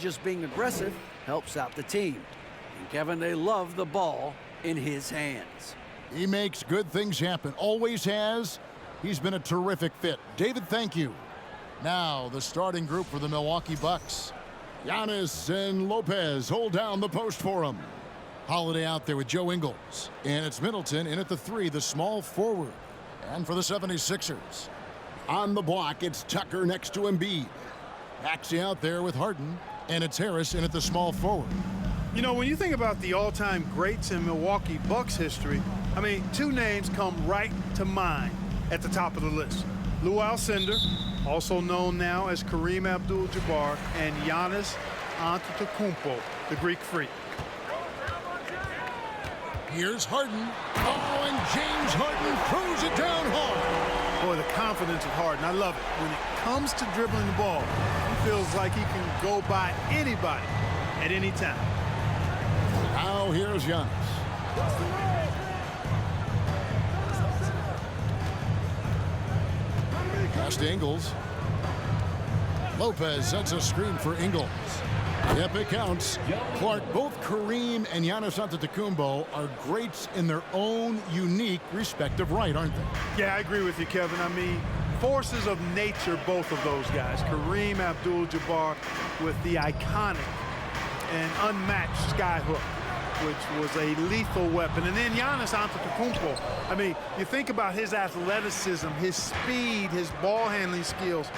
just being aggressive helps out the team. And Kevin, they love the ball in his hands. He makes good things happen. Always has. He's been a terrific fit. David, thank you. Now, the starting group for the Milwaukee Bucks. Giannis and Lopez hold down the post for him. Holiday out there with Joe Ingles. And it's Middleton in at the 3, the small forward. And for the 76ers. On the block, it's Tucker next to Embiid. Maxey out there with Harden. And it's Harris in at the small forward. You know, when you think about the all-time greats in Milwaukee Bucks history, I mean, 2 names come right to mind at the top of the list. Lou Alcindor, also known now as Kareem Abdul-Jabbar, and Giannis Antetokounmpo, the Greek Freak. Here's Harden. Oh, and James Harden throws it down hard. Boy, the confidence of Harden, I love it. When it comes to dribbling the ball, he feels like he can go by anybody at any time. Now here's Giannis. Pass to Ingles. Lopez sets a screen for Ingles. Yep, it counts. Clark, both Kareem and Giannis Antetokounmpo are greats in their own unique respective right, aren't they? Yeah, I agree with you, Kevin. I mean, forces of nature, both of those guys. Kareem Abdul-Jabbar with the iconic and unmatched skyhook, which was a lethal weapon. And then Giannis Antetokounmpo. I mean, you think about his athleticism, his speed, his ball handling skills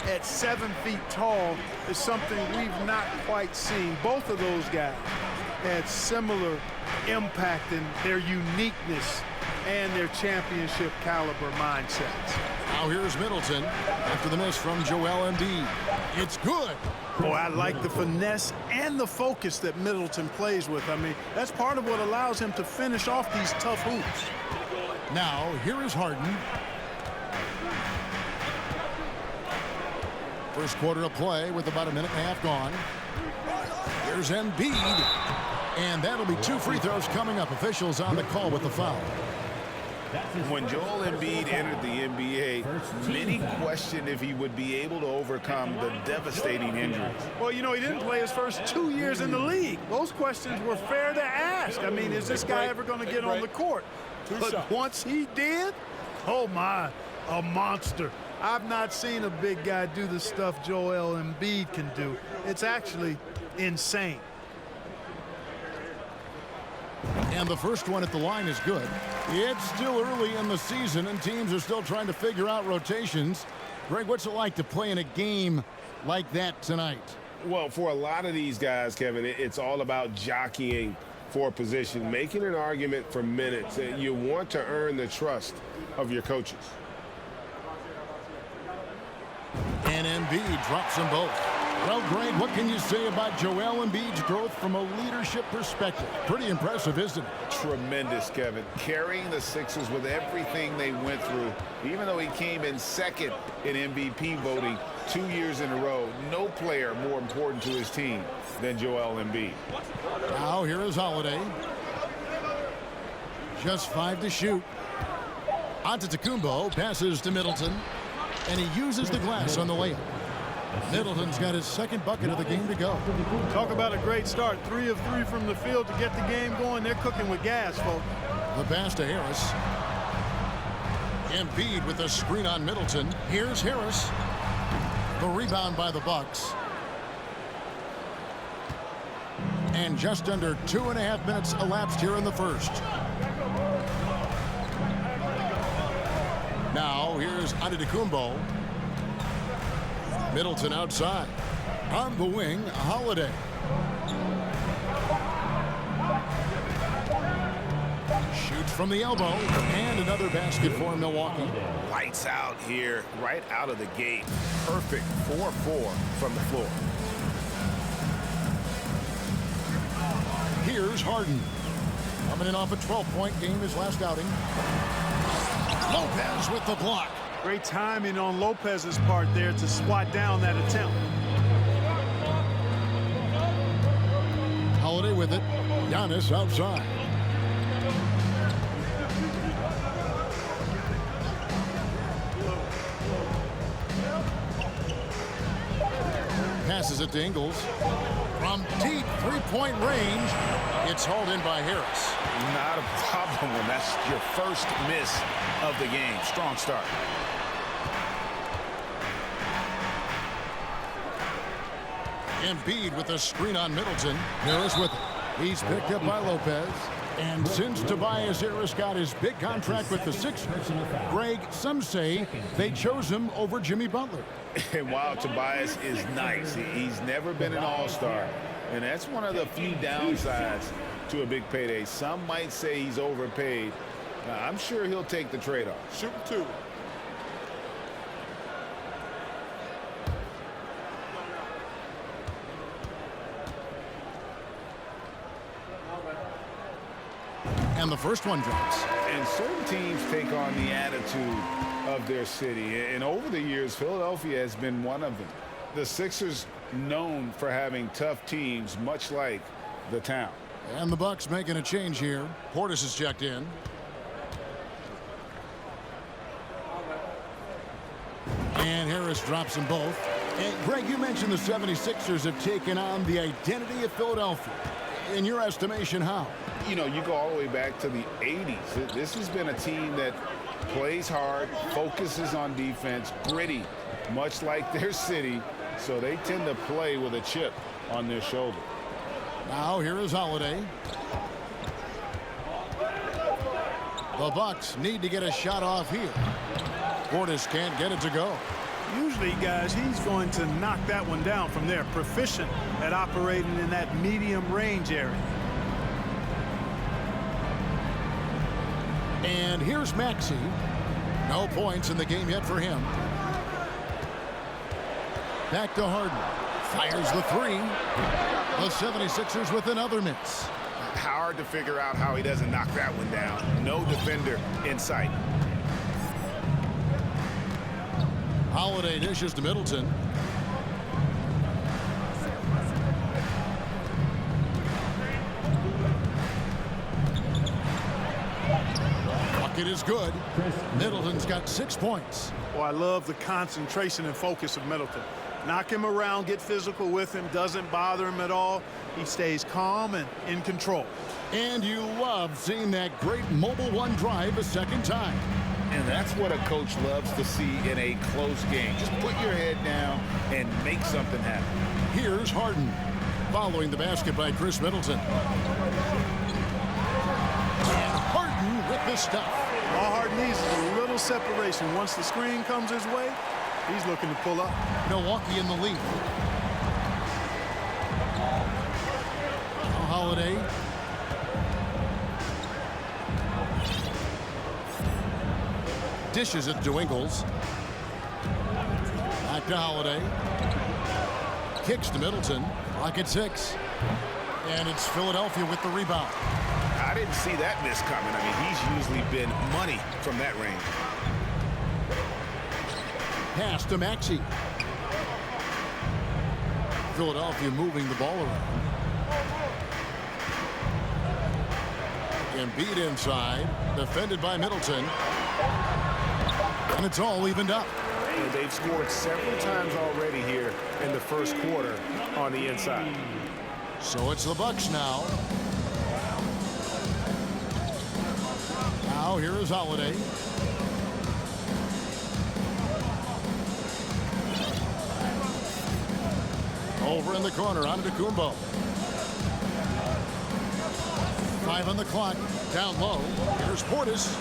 at 7 feet tall is something we've not quite seen. Both of those guys had similar impact in their uniqueness and their championship caliber mindsets. Now here's Middleton after the miss from Joel Embiid. It's good. Boy, I like the finesse and the focus that Middleton plays with. I mean, that's part of what allows him to finish off these tough hoops. Now, here is Harden. First quarter of play with about a minute and a half gone. Here's Embiid. And that'll be 2 free throws coming up. Officials on the call with the foul. When Joel Embiid entered the NBA, many questioned if he would be able to overcome the devastating injuries. Well, you know, he didn't play his first 2 years in the league. Those questions were fair to ask. I mean, is this guy ever going to get on the court? But once he did, oh my, a monster. I've not seen a big guy do the stuff Joel Embiid can do. It's actually insane. And the first one at the line is good. It's still early in the season, and teams are still trying to figure out rotations. Greg, what's it like to play in a game like that tonight? Well, for a lot of these guys, Kevin, it's all about jockeying for position, making an argument for minutes. You want to earn the trust of your coaches. And Embiid drops them both. Well, Greg, what can you say about Joel Embiid's growth from a leadership perspective? Pretty impressive, isn't it? Tremendous, Kevin. Carrying the Sixers with everything they went through, even though he came in second in MVP voting 2 years in a row. No player more important to his team than Joel Embiid. Now here is Holiday. Just 5 to shoot. Antetokounmpo passes to Middleton, and he uses the glass on the layup. Middleton's got his second bucket of the game to go. Talk about a great start. 3 of 3 from the field to get the game going. They're cooking with gas, folks. The pass to Harris. Embiid with the screen on Middleton. Here's Harris. The rebound by the Bucks. And just under 2.5 minutes elapsed here in the first. Now here's Antetokounmpo. Middleton outside. On the wing, Holiday. Shoots from the elbow. And another basket for Milwaukee. Lights out here, right out of the gate. Perfect 4-4 from the floor. Here's Harden. Coming in off a 12-point game his last outing. Lopez with the block. Great timing on Lopez's part there to swat down that attempt. Holiday with it. Giannis outside. Pass Passes it to Ingles. From deep three-point range, it's hauled in by Harris. Not a problem when that's your first miss of the game. Strong start. Embiid with a screen on Middleton. Harris with it. He's picked up by Lopez. And since Tobias Harris got his big contract with the Sixers, Greg, some say they chose him over Jimmy Butler. And while Tobias is nice, he's never been an all-star. And that's one of the few downsides to a big payday. Some might say he's overpaid. I'm sure he'll take the trade-off. Shoot two. And the first one drops. And certain teams take on the attitude of their city. And over the years, Philadelphia has been one of them. The Sixers known for having tough teams, much like the town. And the Bucks making a change here. Portis is checked in. And Harris drops them both. And Greg, you mentioned the 76ers have taken on the identity of Philadelphia. In your estimation, how? You know, you go all the way back to the 80s. This has been a team that plays hard, focuses on defense, gritty, much like their city. So they tend to play with a chip on their shoulder. Now here is Holiday. The Bucks need to get a shot off here. Portis can't get it to go. Usually, guys, he's going to knock that one down from there. Proficient at operating in that medium range area. And here's Maxey. No points in the game yet for him. Back to Harden. Fires the three. The 76ers with another miss. Hard to figure out how he doesn't knock that one down. No defender in sight. Holiday dishes to Middleton. Bucket is good. Middleton's got 6 points. Oh, I love the concentration and focus of Middleton. Knock him around, get physical with him, doesn't bother him at all. He stays calm and in control. And you love seeing that great mobile one drive a second time. And that's what a coach loves to see in a close game. Just put your head down and make something happen. Here's Harden. Following the basket by Chris Middleton. And Harden with the stuff. All Harden needs is a little separation. Once the screen comes his way, he's looking to pull up. Milwaukee in the lead. Holiday. Dishes it to Ingles. Back to Holiday. Kicks to Middleton. Clock at 6. And it's Philadelphia with the rebound. I didn't see that miss coming. I mean, he's usually been money from that range. Pass to Maxey. Philadelphia moving the ball around. Embiid inside. Defended by Middleton. And it's all evened up. And they've scored several times already here in the first quarter on the inside. So it's the Bucks now. Now here is Holiday. Over in the corner, on to Kumbo. 5 on the clock, down low. Here's Portis.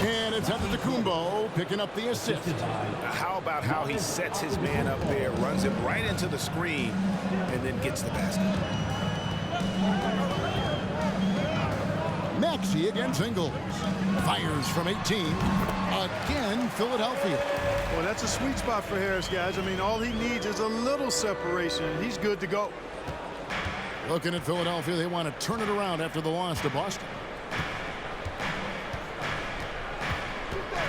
And it's under to Kumbo, picking up the assist. How about how he sets his man up there, runs him right into the screen, and then gets the basket. Maxey against Ingles. Fires from 18. Again, Philadelphia. Well, that's a sweet spot for Harris, guys. I mean, all he needs is a little separation. He's good to go. Looking at Philadelphia, they want to turn it around after the loss to Boston.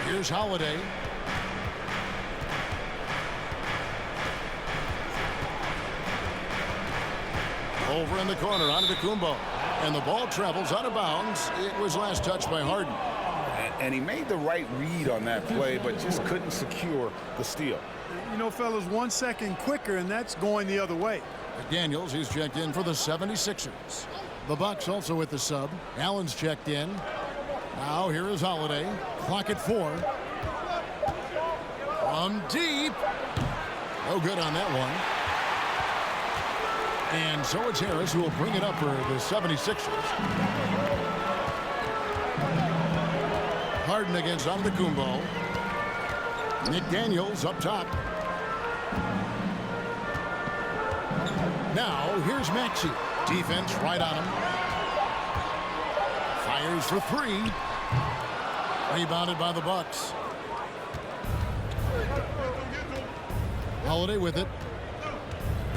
Here's Holiday. Over in the corner, onto Kumbo. And the ball travels out of bounds. It was last touched by Harden. And he made the right read on that play, but just couldn't secure the steal. You know, fellas, 1 second quicker, and that's going the other way. McDaniels, he's checked in for the 76ers. The Bucks also with the sub. Allen's checked in. Now here is Holiday. Clock at 4. From deep. No good on that one. And so it's Harris who will bring it up for the 76ers. Harden against Antetokounmpo. McDaniels up top. Now here's Maxey. Defense right on him. Fires for 3. Rebounded by the Bucks. Holiday with it.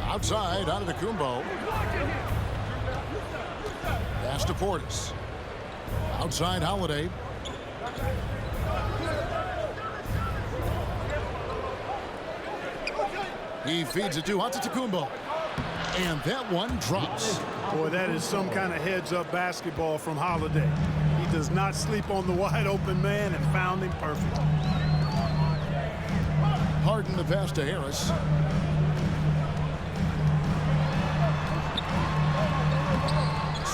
Outside, Antetokounmpo. Pass to Portis. Outside, Holiday. He feeds it to Antetokounmpo. And that one drops. Boy, that is some kind of heads-up basketball from Holiday. He does not sleep on the wide-open man and found him perfect. Harden the pass to Harris.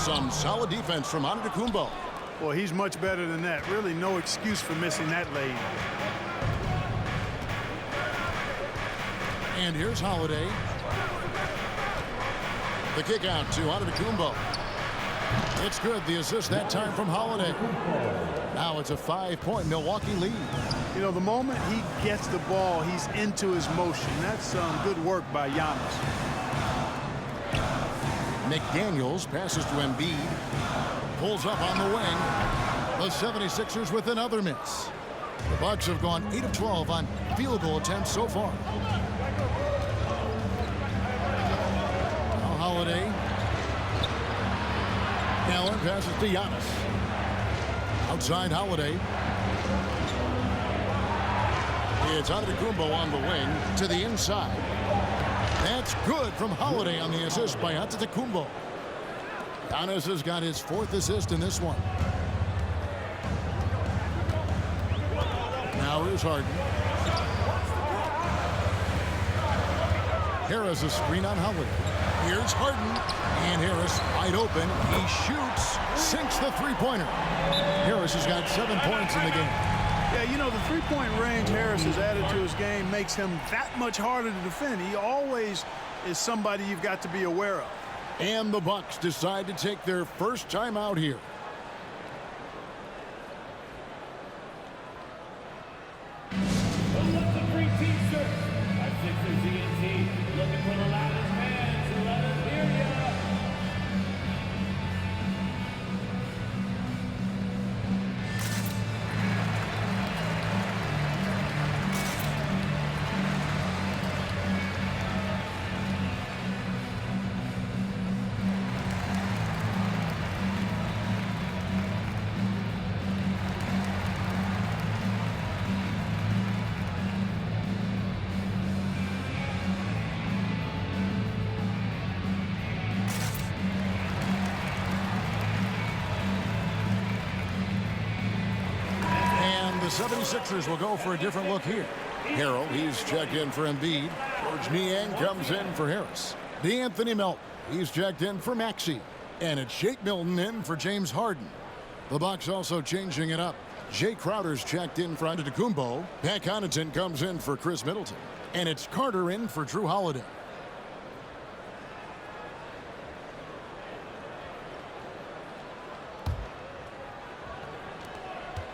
Some solid defense from Antetokounmpo. Boy, he's much better than that. Really no excuse for missing that lay. And here's Holiday. The kick out to Antetokounmpo. It's good. The assist that time from Holiday. Now it's a 5-point Milwaukee lead. You know, the moment he gets the ball, he's into his motion. That's good work by Giannis. McDaniels passes to Embiid. Pulls up on the wing. The 76ers with another miss. The Bucks have gone 8 of 12 on field goal attempts so far. Now Holiday. Allen passes to Giannis. Outside Holiday. It's Antetokounmpo on the wing to the inside. That's good from Holiday on the assist by Antetokounmpo. Giannis has got his 4th assist in this one. Now here's Harden. Harris a screen on Holiday. Here's Harden. And Harris wide open. He shoots. Sinks the three-pointer. Harris has got 7 points in the game. Yeah, you know, the three-point range Harris has added to his game makes him that much harder to defend. He always is somebody you've got to be aware of. And the Bucks decide to take their first time out here. Looking for the loudest fans to let us hear ya. The 76ers will go for a different look here. Harrell, he's checked in for Embiid. George Niang comes in for Harris. DeAnthony Melton, he's checked in for Maxey. And it's Shake Milton in for James Harden. The Bucks also changing it up. Jay Crowder's checked in for Antetokounmpo. Pat Connaughton comes in for Chris Middleton. And it's Carter in for Drew Holiday.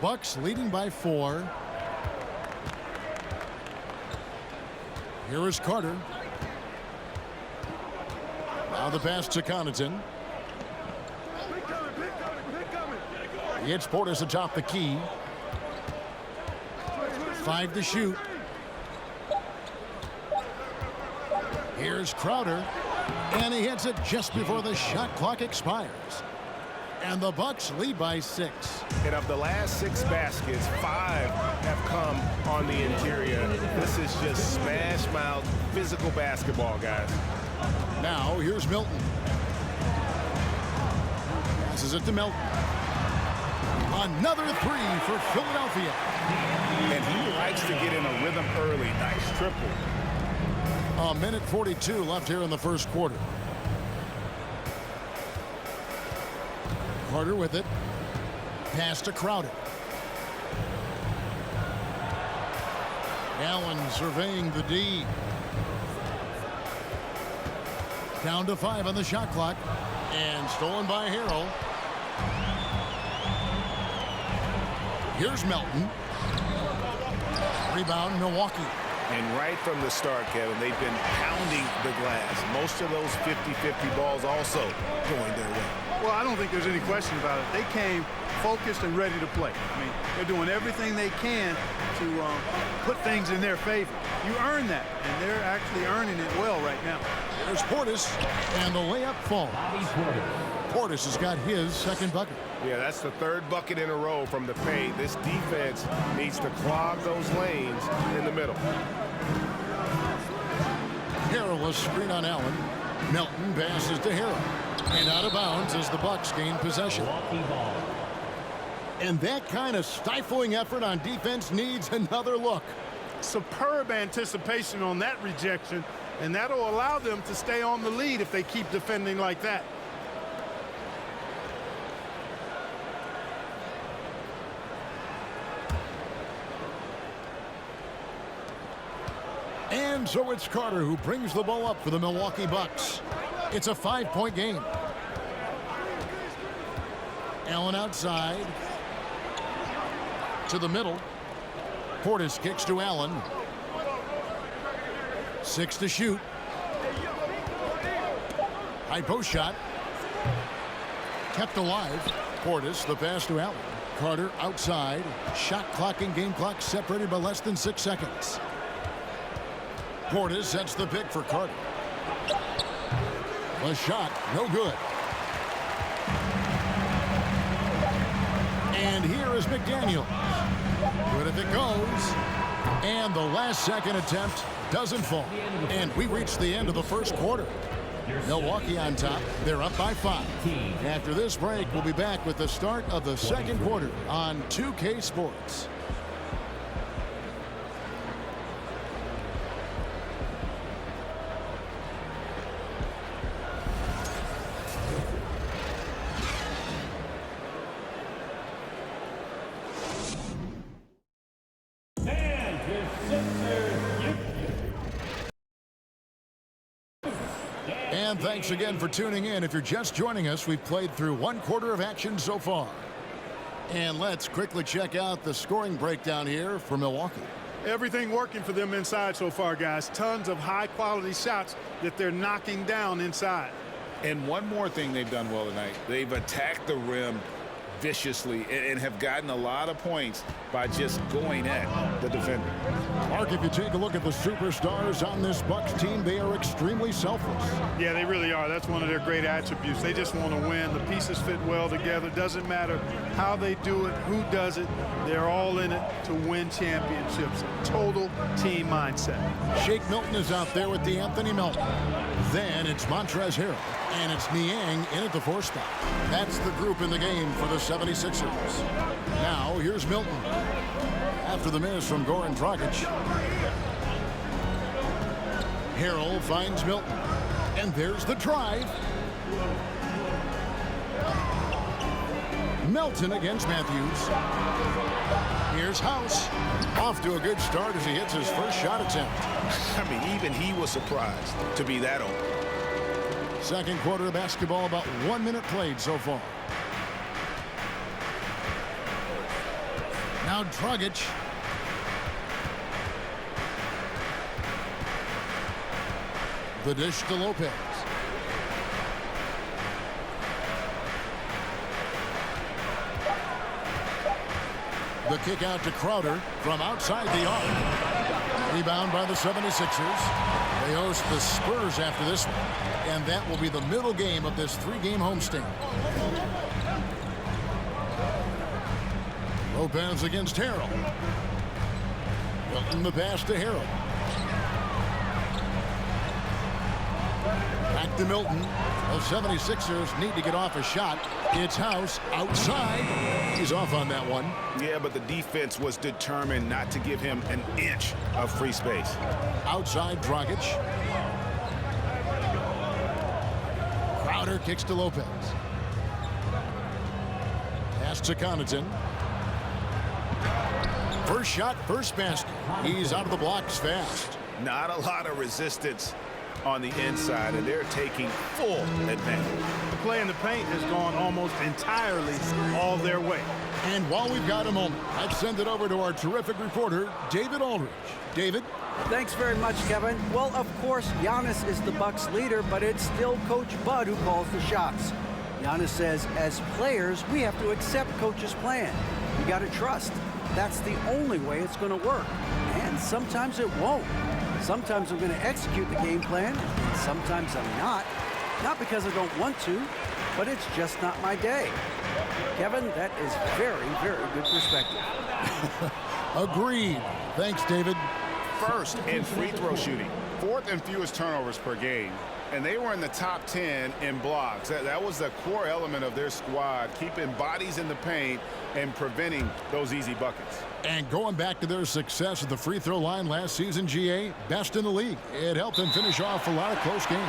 Bucks leading by 4. Here is Carter. Now the pass to Connaughton. It's Portis atop the key. 5 to shoot. Here's Crowder. And he hits it just before the shot clock expires. And the Bucks lead by 6. And of the last 6 baskets, 5 have come on the interior. This is just smash mouth physical basketball, guys. Now here's Milton. Passes it to Milton. Another 3 for Philadelphia. And he likes to get in a rhythm early. Nice triple. A minute 42 left here in the first quarter. Carter with it. Pass to Crowder. Allen surveying the D. Down to 5 on the shot clock. And stolen by Harrell. Here's Melton. Rebound, Milwaukee. And right from the start, Kevin, they've been pounding the glass. Most of those 50-50 balls also going their way. Well, I don't think there's any question about it. They came focused and ready to play. I mean, they're doing everything they can to put things in their favor. You earn that, and they're actually earning it well right now. There's Portis, and the layup falls. Portis has got his second bucket. Yeah, that's the third bucket in a row from the paint. This defense needs to clog those lanes in the middle. Harrell a screen on Allen. Melton passes to Harrell. And out of bounds as the Bucks gain possession. And that kind of stifling effort on defense needs another look. Superb anticipation on that rejection, and that'll allow them to stay on the lead if they keep defending like that. And so it's Carter who brings the ball up for the Milwaukee Bucks. It's a 5-point game. Allen outside. To the middle. Portis kicks to Allen. 6 to shoot. High post shot. Kept alive. Portis, the pass to Allen. Carter outside. Shot clock and game clock separated by less than 6 seconds. Portis sets the pick for Carter. The shot, no good. And here is McDaniel. Good if it goes. And the last second attempt doesn't fall. And we reach the end of the first quarter. Milwaukee on top. They're up by 5. After this break, we'll be back with the start of the second quarter on 2K Sports. And thanks again for tuning in. If you're just joining us, we've played through 1 quarter of action so far. And let's quickly check out the scoring breakdown here for Milwaukee. Everything working for them inside so far, guys. Tons of high-quality shots that they're knocking down inside. And one more thing they've done well tonight. They've attacked the rim viciously and have gotten a lot of points by just going at the defender. Mark, if you take a look at the superstars on this Bucks team, they are extremely selfless. Yeah, they really are. That's one of their great attributes. They just want to win. The pieces fit well together. Doesn't matter how they do it, who does it. They're all in it to win championships. Total team mindset. Shake Milton is out there with DeAnthony Melton. Then it's Montrezl Harrell. And it's Niang in at the 4 spot. That's the group in the game for the 76ers. Now, here's Milton. After the miss from Goran Dragic. Harrell finds Milton. And there's the drive. Melton against Matthews. Here's House. Off to a good start as he hits his first shot attempt. I mean, even he was surprised to be that open. Second quarter of basketball, about 1 minute played so far. Now Dragic. The dish to Lopez. The kick out to Crowder from outside the arc. Rebound by the 76ers. They host the Spurs after this one. And that will be the middle game of this 3-game homestand. Lopez against Harrell. Milton the pass to Harrell. Back to Milton. The 76ers need to get off a shot. It's House outside. He's off on that one. Yeah, but the defense was determined not to give him an inch of free space. Outside Dragic. Crowder kicks to Lopez. Pass to Connaughton. First shot, first basket. He's out of the blocks fast. Not a lot of resistance on the inside, and they're taking full advantage. The play in the paint has gone almost entirely all their way. And while we've got a moment, let's send it over to our terrific reporter, David Aldridge. David? Thanks very much, Kevin. Well, of course, Giannis is the Bucks leader, but it's still Coach Bud who calls the shots. Giannis says, as players, we have to accept Coach's plan. We got to trust. That's the only way it's going to work. And sometimes it won't. Sometimes I'm going to execute the game plan, and sometimes I'm not. Not because I don't want to, but it's just not my day. Kevin, that is very, very good perspective. Agreed. Thanks, David. First in free throw shooting. Fourth and fewest turnovers per game. And they were in the top 10 in blocks. That was the core element of their squad, keeping bodies in the paint and preventing those easy buckets. And going back to their success at the free throw line last season, GA, best in the league. It helped them finish off a lot of close games.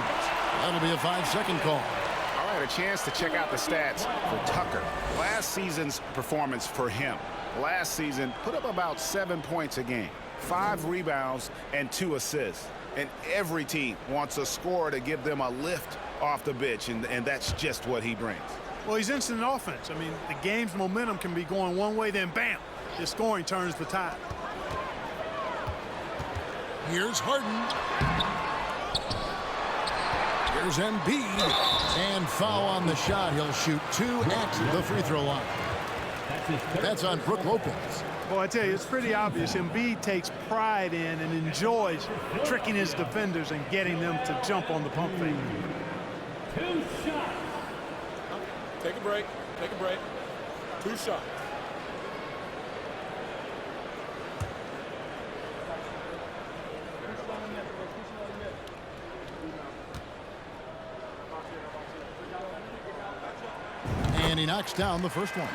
That'll be a 5-second call. All right, a chance to check out the stats for Tucker. Last season's performance for him. Last season, put up about 7 points a game, 5 rebounds, and 2 assists. And every team wants a scorer to give them a lift off the bench, and that's just what he brings. Well, he's instant offense. I mean, the game's momentum can be going one way, then bam, his scoring turns the tide. Here's Harden. Here's Embiid. And foul on the shot. He'll shoot 2 at the free throw line. That's on Brook Lopez. Well, I tell you, it's pretty obvious. Embiid takes pride in and enjoys tricking his defenders and getting them to jump on the pump fake. 2 shots. Take a break. Take a break. 2 shots. And he knocks down the first one.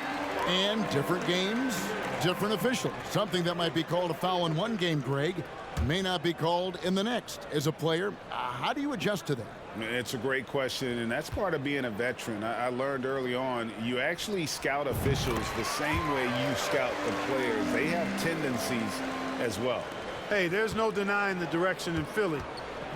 And different games, different officials. Something that might be called a foul in one game, Greg, may not be called in the next. As a player, how do you adjust to that? It's a great question, and that's part of being a veteran. I learned early on, you actually scout officials the same way you scout the players. They have tendencies as well. Hey, there's no denying the direction in Philly.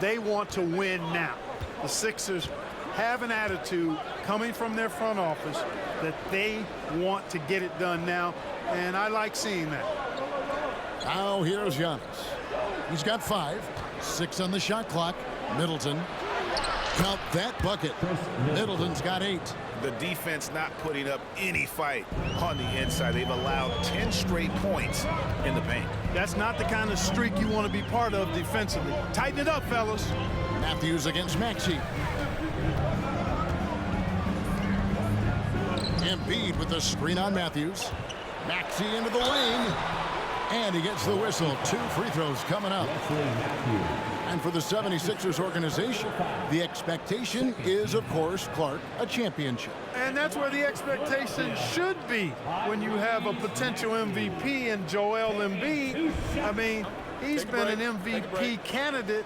They want to win now. The Sixers have an attitude coming from their front office that they want to get it done now, and I like seeing that. Now here's Giannis. He's got 5, 6 on the shot clock. Middleton. Count that bucket. Middleton's got 8. The defense not putting up any fight on the inside. They've allowed 10 straight points in the paint. That's not the kind of streak you want to be part of defensively. Tighten it up, fellas. Matthews against Maxey. Embiid with the screen on Matthews. Maxey into the lane. And he gets the whistle. 2 free throws coming up. And for the 76ers organization, the expectation is, of course, Clark, a championship. And that's where the expectation should be when you have a potential MVP in Joel Embiid. I mean, he's been an MVP candidate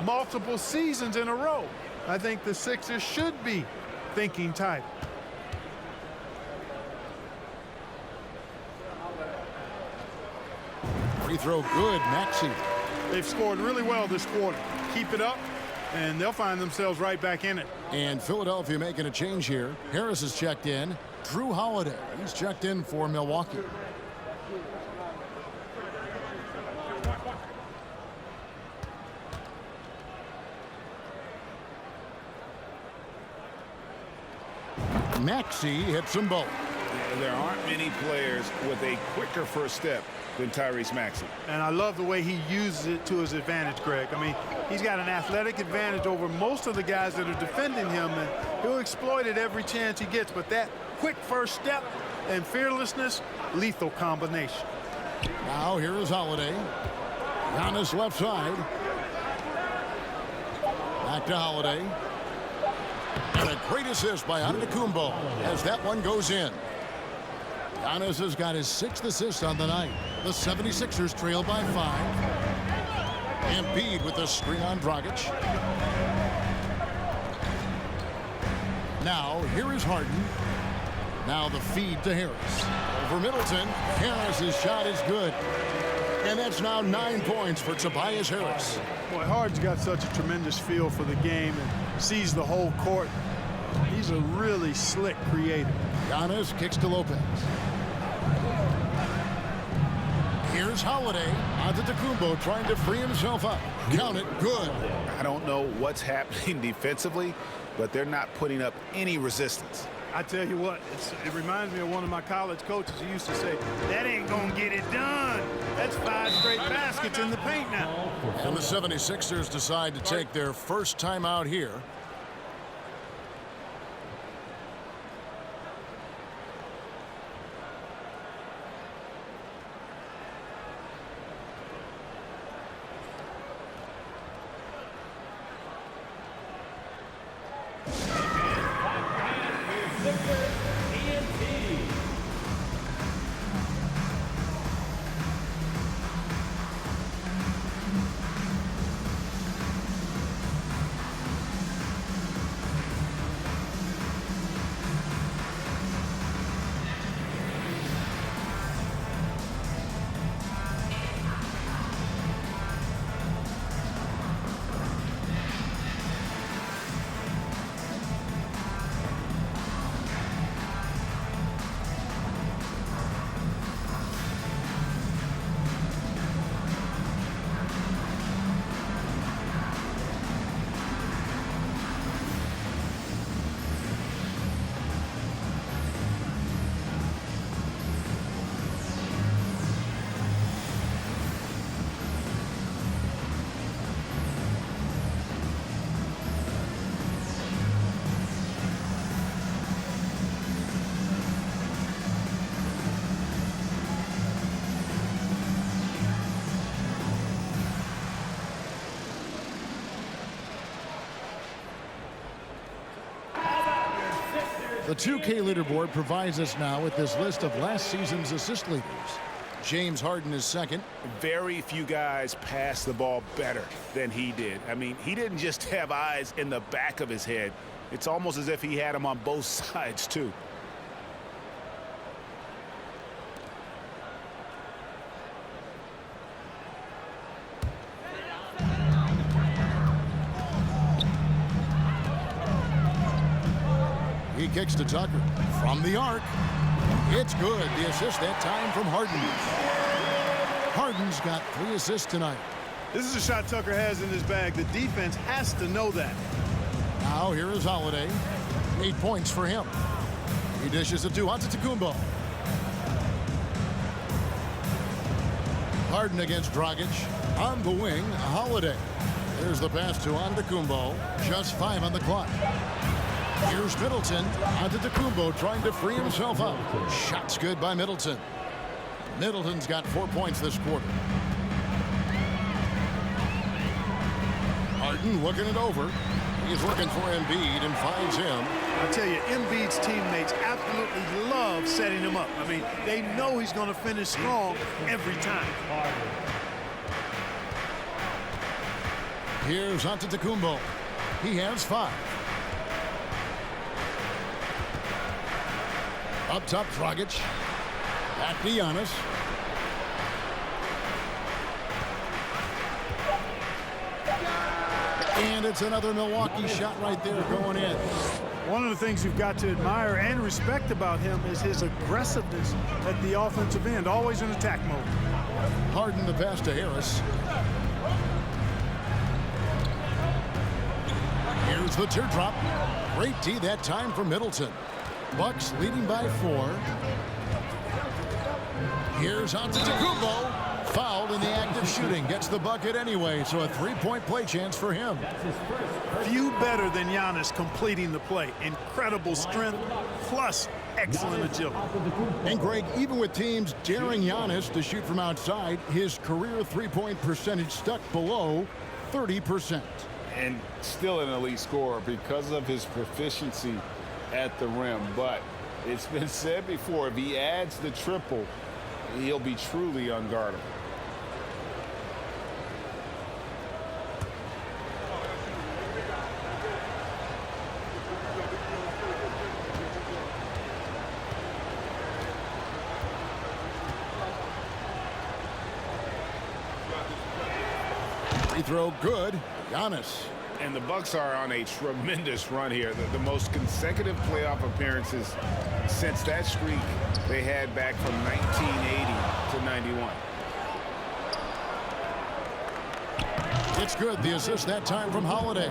multiple seasons in a row. I think the Sixers should be thinking title. Free throw good, Maxey. They've scored really well this quarter. Keep it up, and they'll find themselves right back in it. And Philadelphia making a change here. Harris is checked in. Drew Holiday, he's checked in for Milwaukee. Maxey hits them both. There aren't many players with a quicker first step than Tyrese Maxey. And I love the way he uses it to his advantage, Greg. I mean, he's got an athletic advantage over most of the guys that are defending him, and he'll exploit it every chance he gets. But that quick first step and fearlessness, lethal combination. Now here is Holiday. Giannis left side. Back to Holiday. And a great assist by Antetokounmpo as that one goes in. Giannis has got his 6th assist on the night. The 76ers trail by 5. Embiid with the screen on Dragic. Now, here is Harden. Now the feed to Harris. Over Middleton. Harris's shot is good. And that's now 9 points for Tobias Harris. Boy, Harden's got such a tremendous feel for the game and sees the whole court. He's a really slick creator. Giannis kicks to Lopez. Here's Holiday. Antetokounmpo trying to free himself up. Count it. Good. I don't know what's happening defensively, but they're not putting up any resistance. I tell you what, it reminds me of one of my college coaches who used to say, that ain't gonna get it done. That's 5 straight baskets in the paint now. And the 76ers decide to take their first time out here. The 2K leaderboard provides us now with this list of last season's assist leaders. James Harden is second. Very few guys pass the ball better than he did. I mean, he didn't just have eyes in the back of his head. It's almost as if he had them on both sides, too. He kicks to Tucker from the arc. It's good. The assist that time from Harden. Harden's got 3 assists tonight. This is a shot Tucker has in his bag. The defense has to know that. Now here is Holiday. 8 points for him. He dishes it to Antetokounmpo. Harden against Dragic. On the wing, Holiday. There's the pass to Antetokounmpo. Just 5 on the clock. Here's Middleton. Antetokounmpo trying to free himself up. Shot's good by Middleton. Middleton's got 4 points this quarter. Harden looking it over. He's looking for Embiid and finds him. I tell you, Embiid's teammates absolutely love setting him up. I mean, they know he's going to finish strong every time. Here's Antetokounmpo. He has 5. Up top, Dragic. Back to Giannis. And it's another Milwaukee shot right there going in. One of the things you've got to admire and respect about him is his aggressiveness at the offensive end, always in attack mode. Harden the pass to Harris. Here's the teardrop. Great D that time from Middleton. Bucks leading by 4. Here's Antetokounmpo. Fouled in the act of shooting. Gets the bucket anyway, so a 3-point play chance for him. Few better than Giannis completing the play. Incredible strength, plus excellent agility. And Greg, even with teams daring Giannis to shoot from outside, his career 3-point percentage stuck below 30%. and still an elite scorer because of his proficiency at the rim. But it's been said before, if he adds the triple, he'll be truly unguardable. Free throw good. Giannis. And the Bucks are on a tremendous run here. The most consecutive playoff appearances since that streak they had back from 1980 to 91. It's good. The assist that time from Holiday.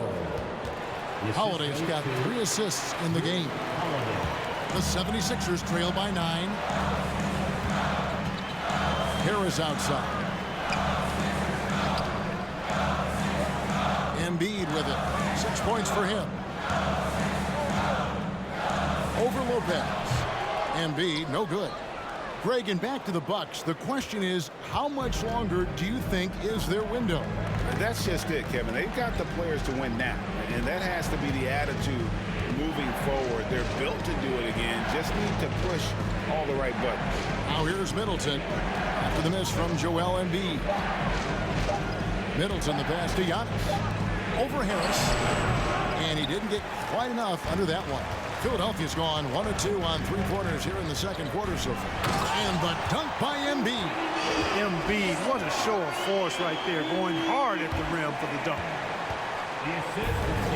Holiday's got 3 assists in the game. The 76ers trail by 9. Harris outside. Embiid with it. 6 points for him. Over Lopez. Embiid, no good. Greg, and back to the Bucks. The question is, how much longer do you think is their window? That's just it, Kevin. They've got the players to win now, and that has to be the attitude moving forward. They're built to do it again. Just need to push all the right buttons. Now here's Middleton after the miss from Joel Embiid. Middleton the pass to Giannis. Over Harris, and he didn't get quite enough under that one. Philadelphia's gone 1 of 2 on 3-pointers here in the second quarter so far. And the dunk by Embiid. Embiid, what a show of force right there, going hard at the rim for the dunk.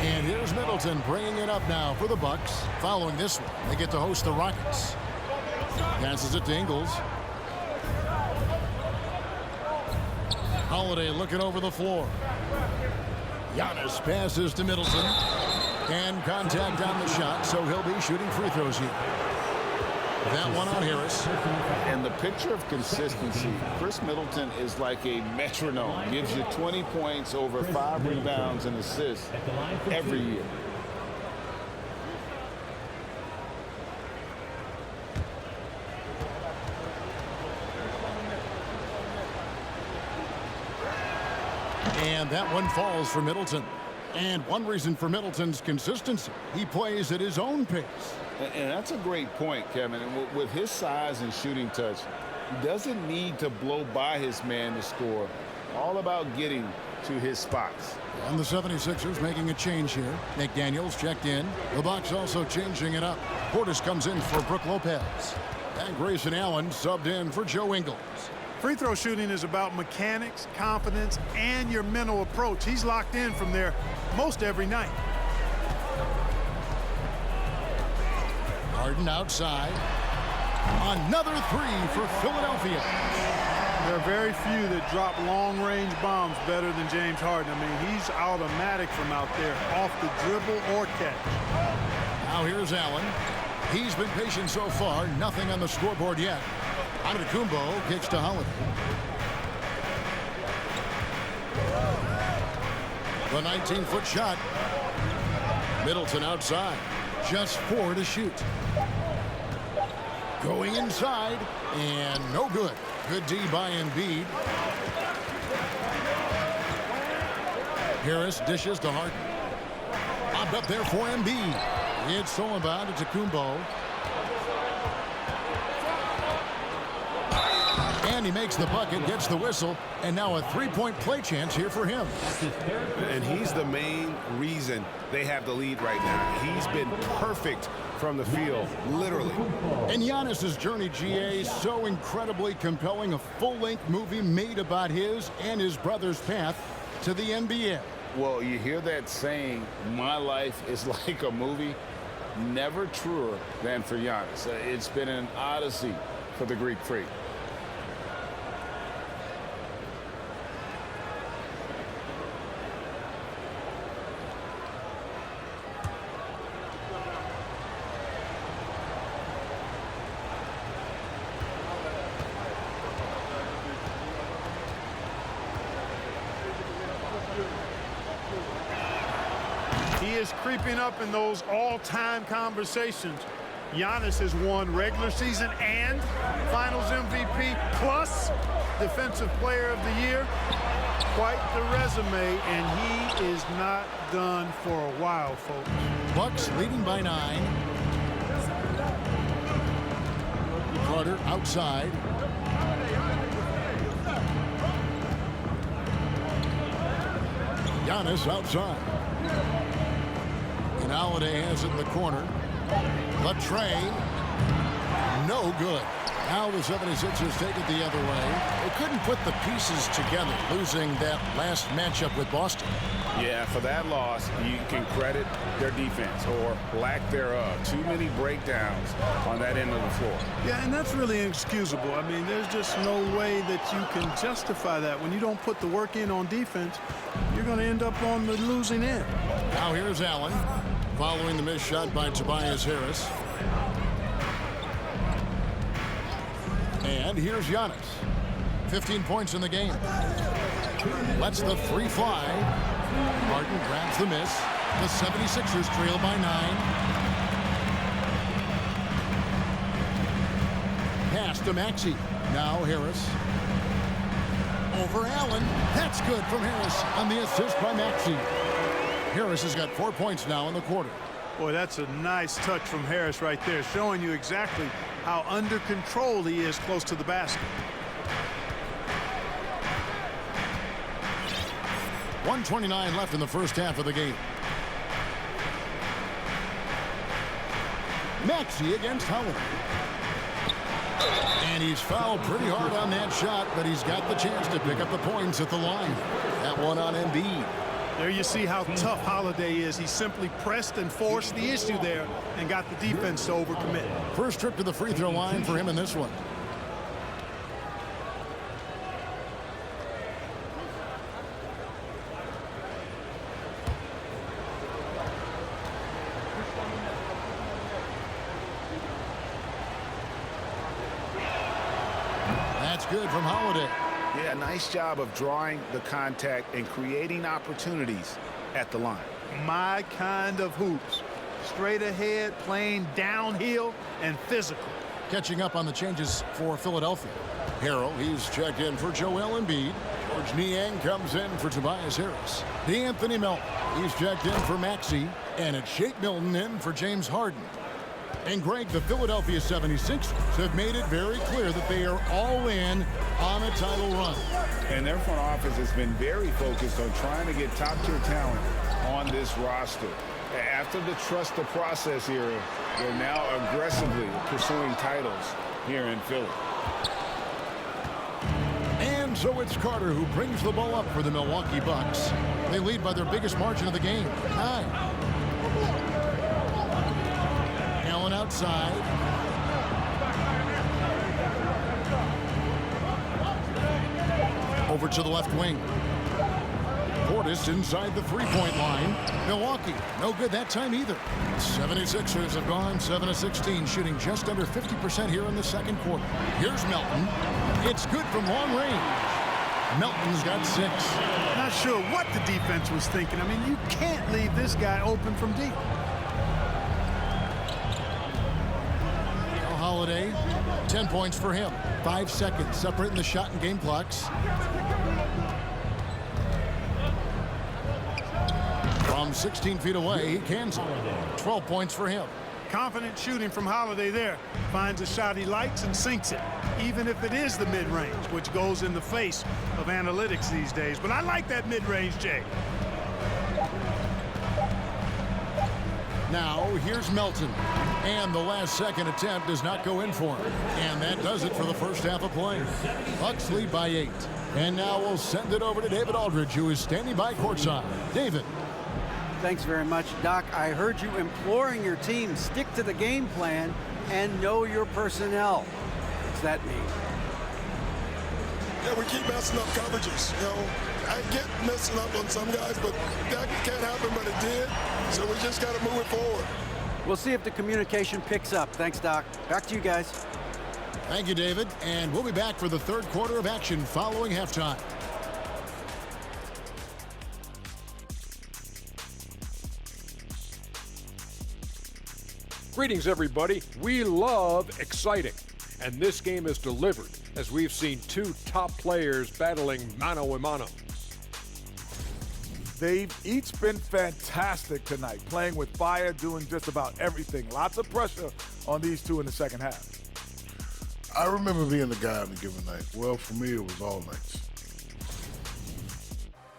And here's Middleton bringing it up now for the Bucks. Following this one, they get to host the Rockets. Passes it to Ingles. Holiday looking over the floor. Giannis passes to Middleton. And contact on the shot, so he'll be shooting free throws here. That one on Harris. And the picture of consistency, Chris Middleton is like a metronome. Gives you 20 points, over 5 rebounds and assists every year. And that one falls for Middleton. And one reason for Middleton's consistency, he plays at his own pace. And that's a great point, Kevin. And with his size and shooting touch, he doesn't need to blow by his man to score. All about getting to his spots. And the 76ers making a change here. McDaniels checked in. The Bucks also changing it up. Portis comes in for Brook Lopez. And Grayson Allen subbed in for Joe Ingles. Free throw shooting is about mechanics, confidence, and your mental approach. He's locked in from there most every night. Harden outside. Another 3 for Philadelphia. There are very few that drop long-range bombs better than James Harden. I mean, he's automatic from out there, off the dribble or catch. Now here's Allen. He's been patient so far. Nothing on the scoreboard yet. Antetokounmpo kicks to Holiday. The 19-foot shot. Middleton outside. Just 4 to shoot. Going inside, and no good. Good D by Embiid. Harris dishes to Harden. Bobbed up there for Embiid. It's stolen by Antetokounmpo. And he makes the bucket, gets the whistle, and now a 3-point play chance here for him. And he's the main reason they have the lead right now. He's been perfect from the field, literally. And Giannis's journey, GA, so incredibly compelling. A full-length movie made about his and his brother's path to the NBA. Well, you hear that saying, my life is like a movie. Never truer than for Giannis. It's been an odyssey for the Greek freak. He is creeping up in those all-time conversations. Giannis has won regular season and Finals MVP plus Defensive Player of the Year. Quite the resume, and he is not done for a while, folks. Bucks leading by 9. Carter outside. Giannis outside. And Holiday has it in the corner. The tray. No good. Now the 76ers take it the other way. They couldn't put the pieces together, losing that last matchup with Boston. Yeah, for that loss, you can credit their defense or lack thereof. Too many breakdowns on that end of the floor. Yeah, and that's really inexcusable. I mean, there's just no way that you can justify that. When you don't put the work in on defense, you're going to end up on the losing end. Now here's Allen, following the missed shot by Tobias Harris. And here's Giannis. 15 points in the game. Lets the three fly. Martin grabs the miss. The 76ers trail by 9. Pass to Maxey. Now Harris. Over Allen. That's good from Harris on the assist by Maxey. Harris has got 4 points now in the quarter. Boy, that's a nice touch from Harris right there, showing you exactly how under control he is close to the basket. 1:29 left in the first half of the game. Maxey against Howard. And he's fouled pretty hard on that shot, but he's got the chance to pick up the points at the line. That one on Embiid. There you see how tough Holiday is. He simply pressed and forced the issue there and got the defense to overcommit. First trip to the free throw line for him in this one. That's good from Holiday. Yeah, nice job of drawing the contact and creating opportunities at the line. My kind of hoops. Straight ahead, playing downhill, and physical. Catching up on the changes for Philadelphia. Harrell, he's checked in for Joel Embiid. George Niang comes in for Tobias Harris. D'Anthony Melton, he's checked in for Maxey. And it's Shake Milton in for James Harden. And Greg, the Philadelphia 76ers have made it very clear that they are all in on a title run. And their front office has been very focused on trying to get top-tier talent on this roster. After the trust the process era, they're now aggressively pursuing titles here in Philly. And so it's Carter who brings the ball up for the Milwaukee Bucks. They lead by their biggest margin of the game, 9. Allen outside. Over to the left wing. Portis inside the three-point line. Milwaukee, no good that time either. 76ers have gone 7 of 16, shooting just under 50% here in the second quarter. Here's Melton. It's good from long range. Melton's got 6. Not sure what the defense was thinking. I mean, you can't leave this guy open from deep. Holiday, 10 points for him. 5 seconds separating the shot and game clocks. From 16 feet away, he cans it. 12 points for him. Confident shooting from Holiday there. Finds a shot he likes and sinks it, even if it is the mid-range, which goes in the face of analytics these days. But I like that mid-range, Jay. Now, here's Melton. And the last second attempt does not go in for him. And that does it for the first half of play. Bucks lead by 8. And now we'll send it over to David Aldridge, who is standing by courtside. David. Thanks very much, Doc. I heard you imploring your team stick to the game plan and know your personnel. What's that mean? Yeah, we keep messing up coverages. You know, I get messing up on some guys, but that can't happen, but it did. So we just got to move it forward. We'll see if the communication picks up. Thanks, Doc. Back to you guys. Thank you, David. And we'll be back for the third quarter of action following halftime. Greetings, everybody. We love exciting, and this game is delivered as we've seen two top players battling mano a mano. They've each been fantastic tonight, playing with fire, doing just about everything. Lots of pressure on these two in the second half. I remember being the guy on a given night. Well, for me, it was all nights.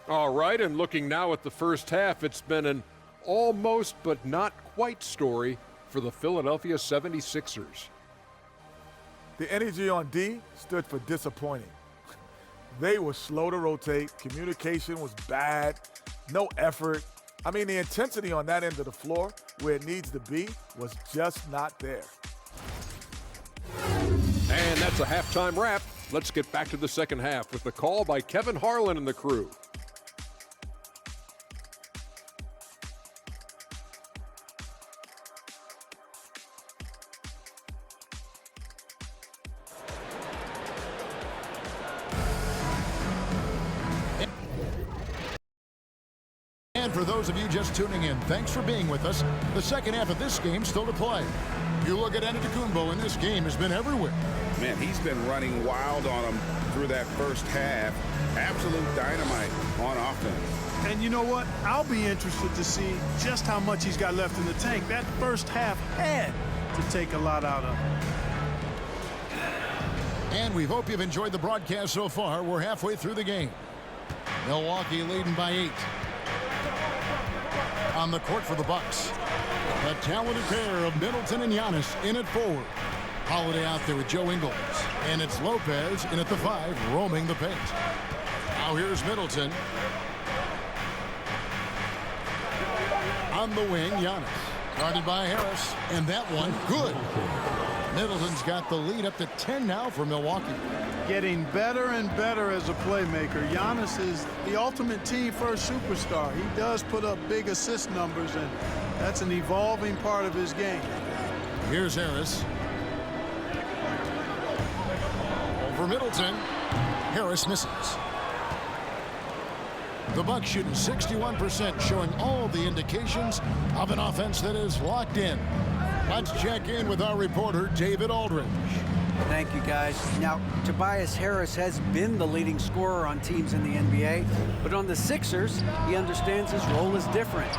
All right, and looking now at the first half, it's been an almost but not quite story for the Philadelphia 76ers. The energy on D stood for disappointing. They were slow to rotate. Communication was bad. No effort. I mean, the intensity on that end of the floor, where it needs to be, was just not there. And that's a halftime wrap. Let's get back to the second half with the call by Kevin Harlan and the crew. And for those of you just tuning in, thanks for being with us. The second half of this game still to play. You look at Antetokounmpo, and this game has been everywhere. Man, he's been running wild on them through that first half. Absolute dynamite on offense. And you know what? I'll be interested to see just how much he's got left in the tank. That first half had to take a lot out of him. And we hope you've enjoyed the broadcast so far. We're halfway through the game. Milwaukee leading by 8. On the court for the Bucks, a talented pair of Middleton and Giannis in at forward. Holiday out there with Joe Ingles, and it's Lopez in at the 5, roaming the paint. Now here's Middleton. On the wing, Giannis, guarded by Harris, and that one good. Middleton's got the lead up to 10 now for Milwaukee. Getting better and better as a playmaker. Giannis is the ultimate team-first superstar. He does put up big assist numbers, and that's an evolving part of his game. Here's Harris. Over Middleton. Harris misses. The Bucks shooting 61%, showing all the indications of an offense that is locked in. Let's check in with our reporter, David Aldridge. Thank you, guys. Now, Tobias Harris has been the leading scorer on teams in the NBA, but on the Sixers, he understands his role is different.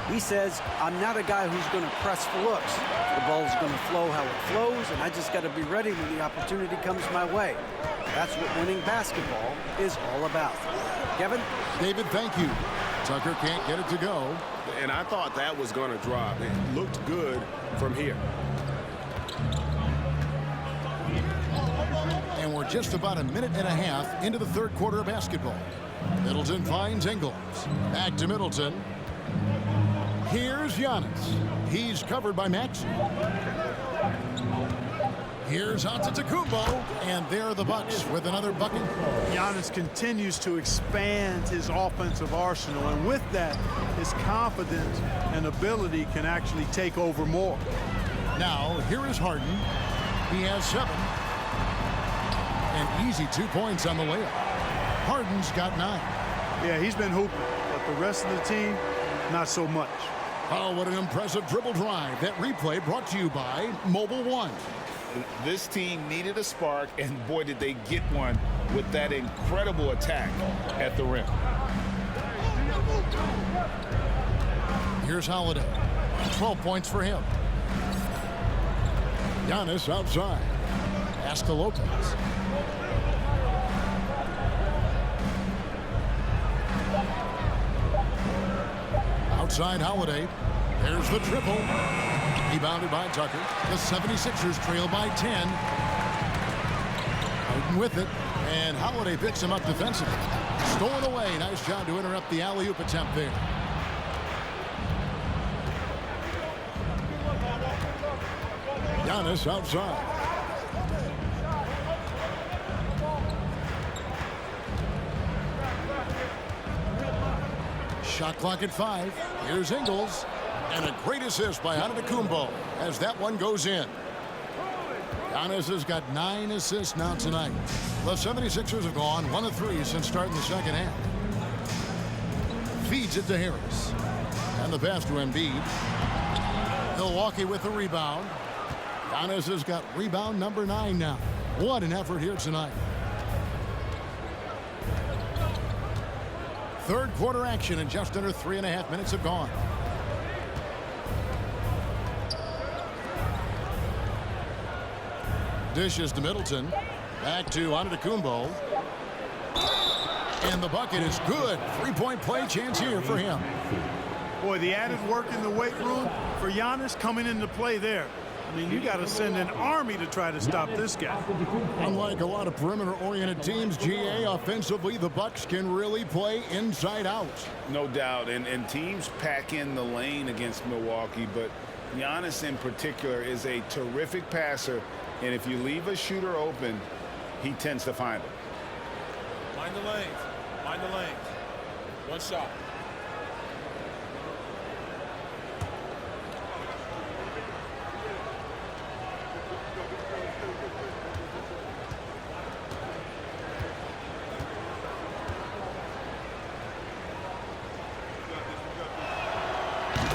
He says, I'm not a guy who's going to press for looks. The ball is going to flow how it flows, and I just got to be ready when the opportunity comes my way. That's what winning basketball is all about. Kevin? David, thank you. Tucker can't get it to go. And I thought that was going to drop. It looked good from here. And we're just about a minute and a half into the third quarter of basketball. Middleton finds Ingles. Back to Middleton. Here's Giannis. He's covered by Maxey. Here's Antetokounmpo, and there are the Bucks with another bucket. Giannis continues to expand his offensive arsenal, and with that, his confidence and ability can actually take over more. Now, here is Harden. He has 7. An easy 2 points on the layup. Harden's got 9. Yeah, he's been hooping, but the rest of the team, not so much. Oh, what an impressive dribble drive. That replay brought to you by Mobile One. This team needed a spark, and boy, did they get one with that incredible attack at the rim. Here's Holiday. 12 points for him. Giannis outside. Pass to Lopez. Outside Holiday. There's the triple. Rebounded by Tucker. The 76ers trail by 10. Harden with it. And Holiday picks him up defensively. Stolen away. Nice job to interrupt the alley-oop attempt there. Giannis outside. Shot clock at 5. Here's Ingles. And a great assist by Antetokounmpo as that one goes in. Giannis has got 9 assists now tonight. The 76ers have gone 1 of 3 since starting the second half. Feeds it to Harris. And the pass to Embiid. Milwaukee with the rebound. Giannis has got rebound number 9 now. What an effort here tonight. Third quarter action, and just under 3.5 minutes have gone. Dishes to Middleton. Back to Antetokounmpo. And the bucket is good. Three-point play chance here for him. Boy, the added work in the weight room for Giannis coming into play there. I mean, you got to send an army to try to stop this guy. Unlike a lot of perimeter-oriented teams, GA, offensively, the Bucks can really play inside out. No doubt, and teams pack in the lane against Milwaukee, but Giannis in particular is a terrific passer, and if you leave a shooter open, he tends to find it. Mind the lanes. Mind the lanes. One shot.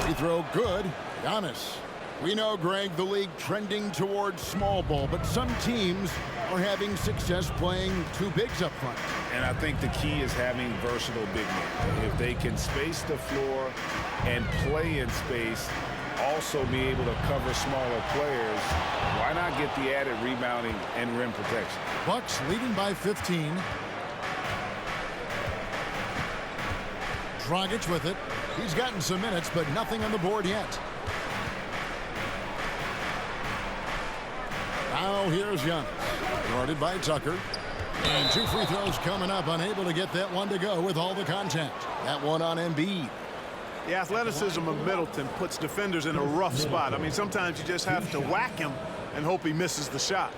Free throw good. Giannis. We know, Greg, the league trending towards small ball, but some teams are having success playing two bigs up front. And I think the key is having versatile big men. If they can space the floor and play in space, also be able to cover smaller players, why not get the added rebounding and rim protection? Bucks leading by 15. Dragic with it. He's gotten some minutes, but nothing on the board yet. Now here's Giannis, guarded by Tucker. And two free throws coming up, unable to get that one to go with all the contact. That one on Embiid. The athleticism of Middleton puts defenders in a rough spot. I mean, sometimes you just have to whack him and hope he misses the shot.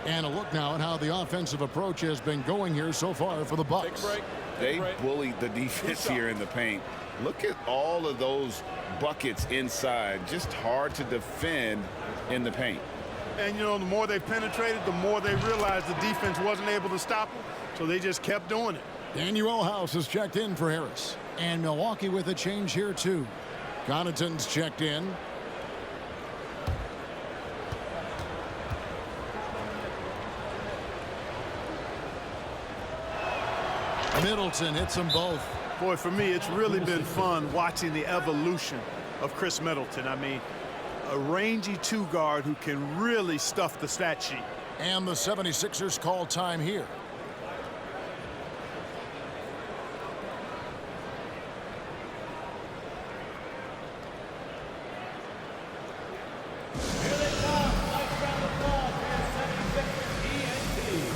And a look now at how the offensive approach has been going here so far for the Bucks. They bullied the defense here in the paint. Look at all of those buckets inside. Just hard to defend in the paint. And, you know, the more they penetrated, the more they realized the defense wasn't able to stop them. So they just kept doing it. Daniel House has checked in for Harris. And Milwaukee with a change here, too. Connaughton's checked in. Middleton hits them both. Boy, for me, it's really been fun watching the evolution of Chris Middleton. I mean, a rangy two-guard who can really stuff the stat sheet. And the 76ers call time here. Here they come. Nice round of applause for your 76ers ENT.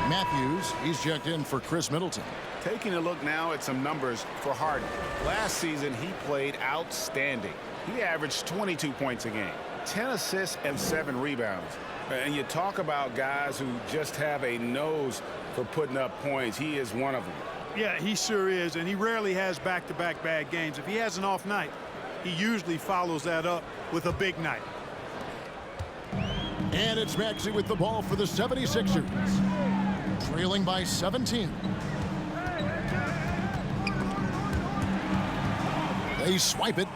Matthews, he's checked in for Chris Middleton. Taking a look now at some numbers for Harden. Last season, he played outstanding. He averaged 22 points a game, 10 assists, and 7 rebounds. And you talk about guys who just have a nose for putting up points. He is one of them. Yeah, he sure is, and he rarely has back-to-back bad games. If he has an off night, he usually follows that up with a big night. And it's Maxey with the ball for the 76ers. Trailing by 17. They swipe it.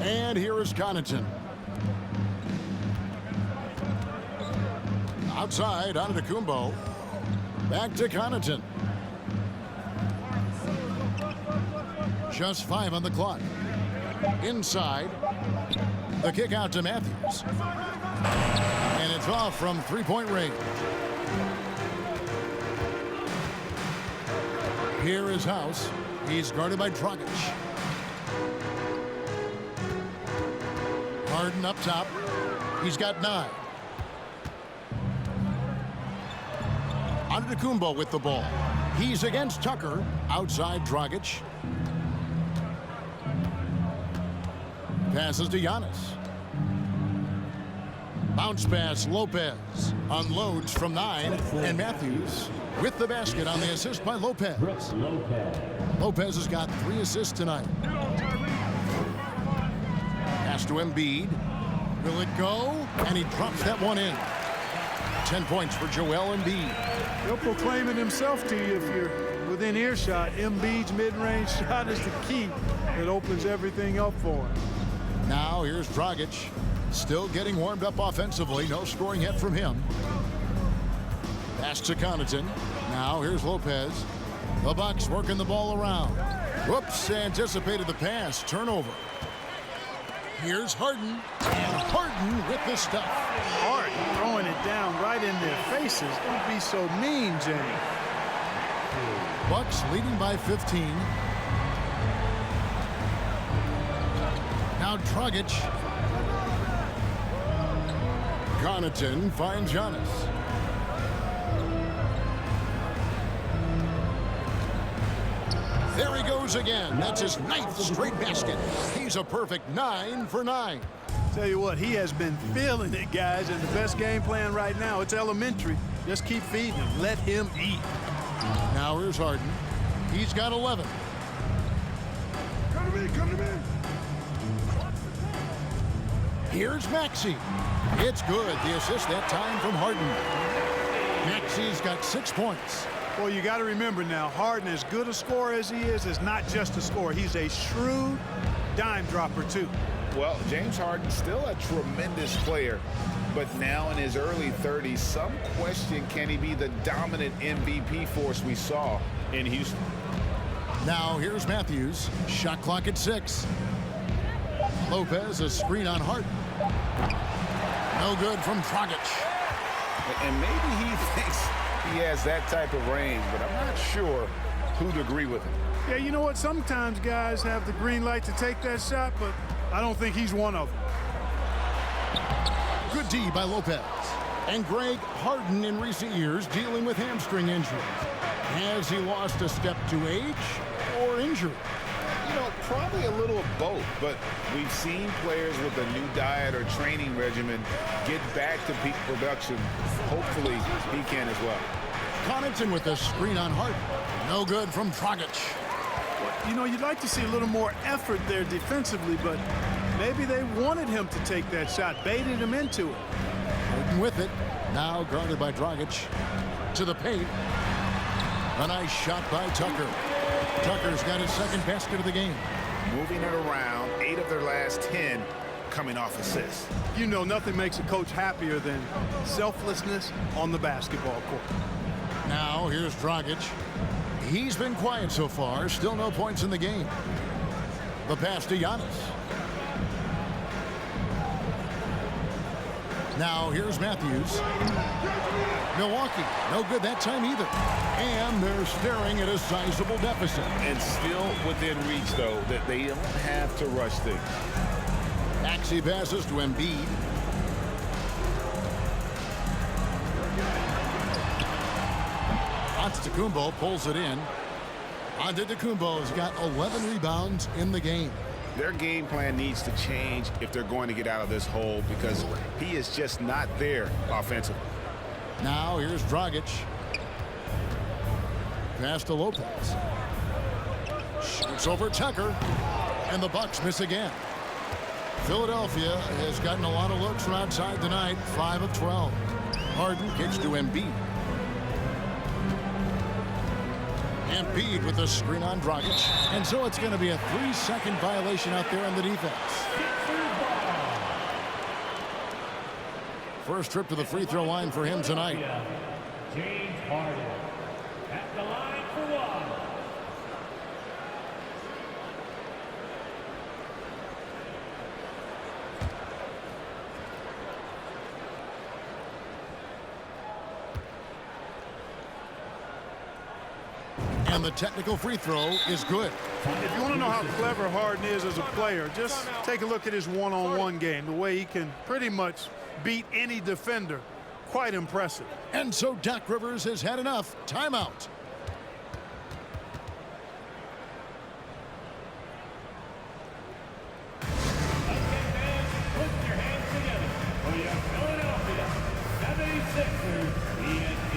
And here is Connaughton. Outside, Antetokounmpo. Back to Connaughton. Just 5 on the clock. Inside. The kick out to Matthews. And it's off from three-point range. Here is House. He's guarded by Dragic. Harden up top. He's got 9. Antetokounmpo with the ball. He's against Tucker. Outside Dragic. Passes to Giannis. Bounce pass, Lopez. Unloads from 9. And Matthews with the basket on the assist by Lopez. Lopez has got 3 assists tonight. Pass to Embiid. Will it go? And he drops that one in. 10 points for Joel Embiid. He'll proclaim it himself to you if you're within earshot. Embiid's mid-range shot is the key that opens everything up for him. Now here's Dragic. Still getting warmed up offensively. No scoring yet from him. Pass to Connaughton. Now here's Lopez. The Bucks working the ball around. Whoops, anticipated the pass. Turnover. Here's Harden. And Harden with the stuff. Harden throwing it down right in their faces. Don't be so mean, James. Bucks leading by 15. Now Dragic. Connaughton finds Giannis. There he goes again. That's his 9th straight basket. He's a perfect 9 for 9. Tell you what, he has been feeling it, guys, and the best game plan right now, it's elementary. Just keep feeding him. Let him eat. Now here's Harden. He's got 11. Come to me, come to me. Here's Maxey. It's good. The assist that time from Harden. Maxey's got 6 points. Well, you got to remember now, Harden, as good a scorer as he is not just a scorer. He's a shrewd dime dropper, too. Well, James Harden's still a tremendous player, but now in his early 30s, some question, can he be the dominant MVP force we saw in Houston? Now here's Matthews. Shot clock at 6. Lopez, a screen on Harden. No good from Dragic. And maybe he thinks he has that type of range, but I'm not sure who'd agree with him. Yeah, you know what? Sometimes guys have the green light to take that shot, but I don't think he's one of them. Good D by Lopez. And Greg, Harden in recent years dealing with hamstring injuries. Has he lost a step to age or injury? You know, probably a little of both, but we've seen players with a new diet or training regimen get back to peak production. Hopefully, he can as well. Connaughton with a screen on Harden. No good from Dragic. You know, you'd like to see a little more effort there defensively, but maybe they wanted him to take that shot, baited him into it. Harden with it. Now guarded by Dragic. To the paint. A nice shot by Tucker. Tucker's got his 2nd basket of the game. Moving it around, 8 of their last 10 coming off assists. You know, nothing makes a coach happier than selflessness on the basketball court. Now here's Dragic. He's been quiet so far. Still no points in the game. The pass to Giannis. Now here's Matthews. Milwaukee, no good that time either. And they're staring at a sizable deficit. And still within reach, though, that they don't have to rush things. Maxey passes to Embiid. Antetokounmpo pulls it in. Antetokounmpo's got 11 rebounds in the game. Their game plan needs to change if they're going to get out of this hole, because he is just not there offensively. Now here's Dragic. Pass to Lopez. Shoots over Tucker. And the Bucks miss again. Philadelphia has gotten a lot of looks from outside tonight. 5 of 12. Harden kicks to Embiid. Embiid with a screen on Dragic. And so it's going to be a 3-second violation out there on the defense. First trip to the free throw line for him tonight. James Harden at the line for one. And the technical free throw is good. If you want to know how clever Harden is as a player, just take a look at his one-on-one game. The way he can pretty much beat any defender. Quite impressive. And so Doc Rivers has had enough. Timeout. Okay, fans, put your hands together for your Philadelphia 76ers TNT.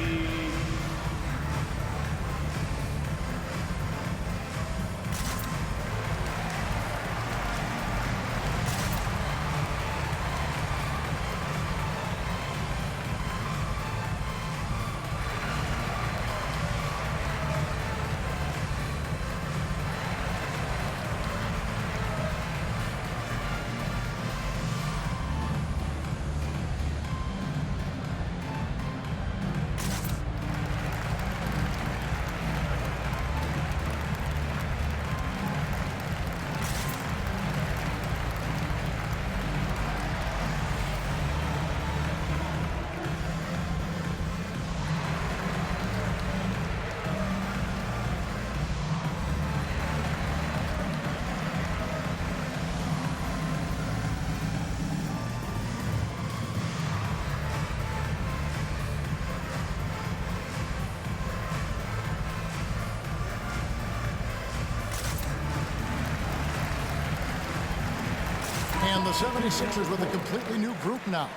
And the 76ers with a completely new group now.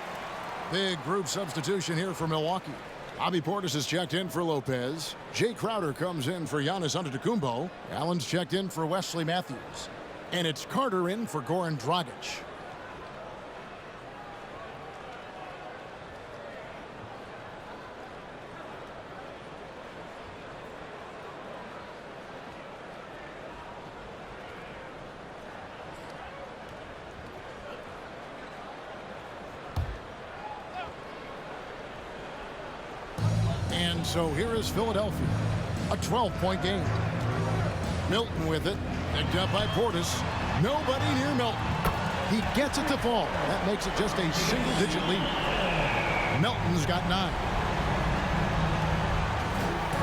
Big group substitution here for Milwaukee. Bobby Portis is checked in for Lopez. Jay Crowder comes in for Giannis Antetokounmpo. Allen's checked in for Wesley Matthews. And it's Carter in for Goran Dragic. And so here is Philadelphia, a 12-point game. Milton with it, picked up by Portis. Nobody near Milton. He gets it to fall. That makes it just a single-digit lead. Milton's got 9.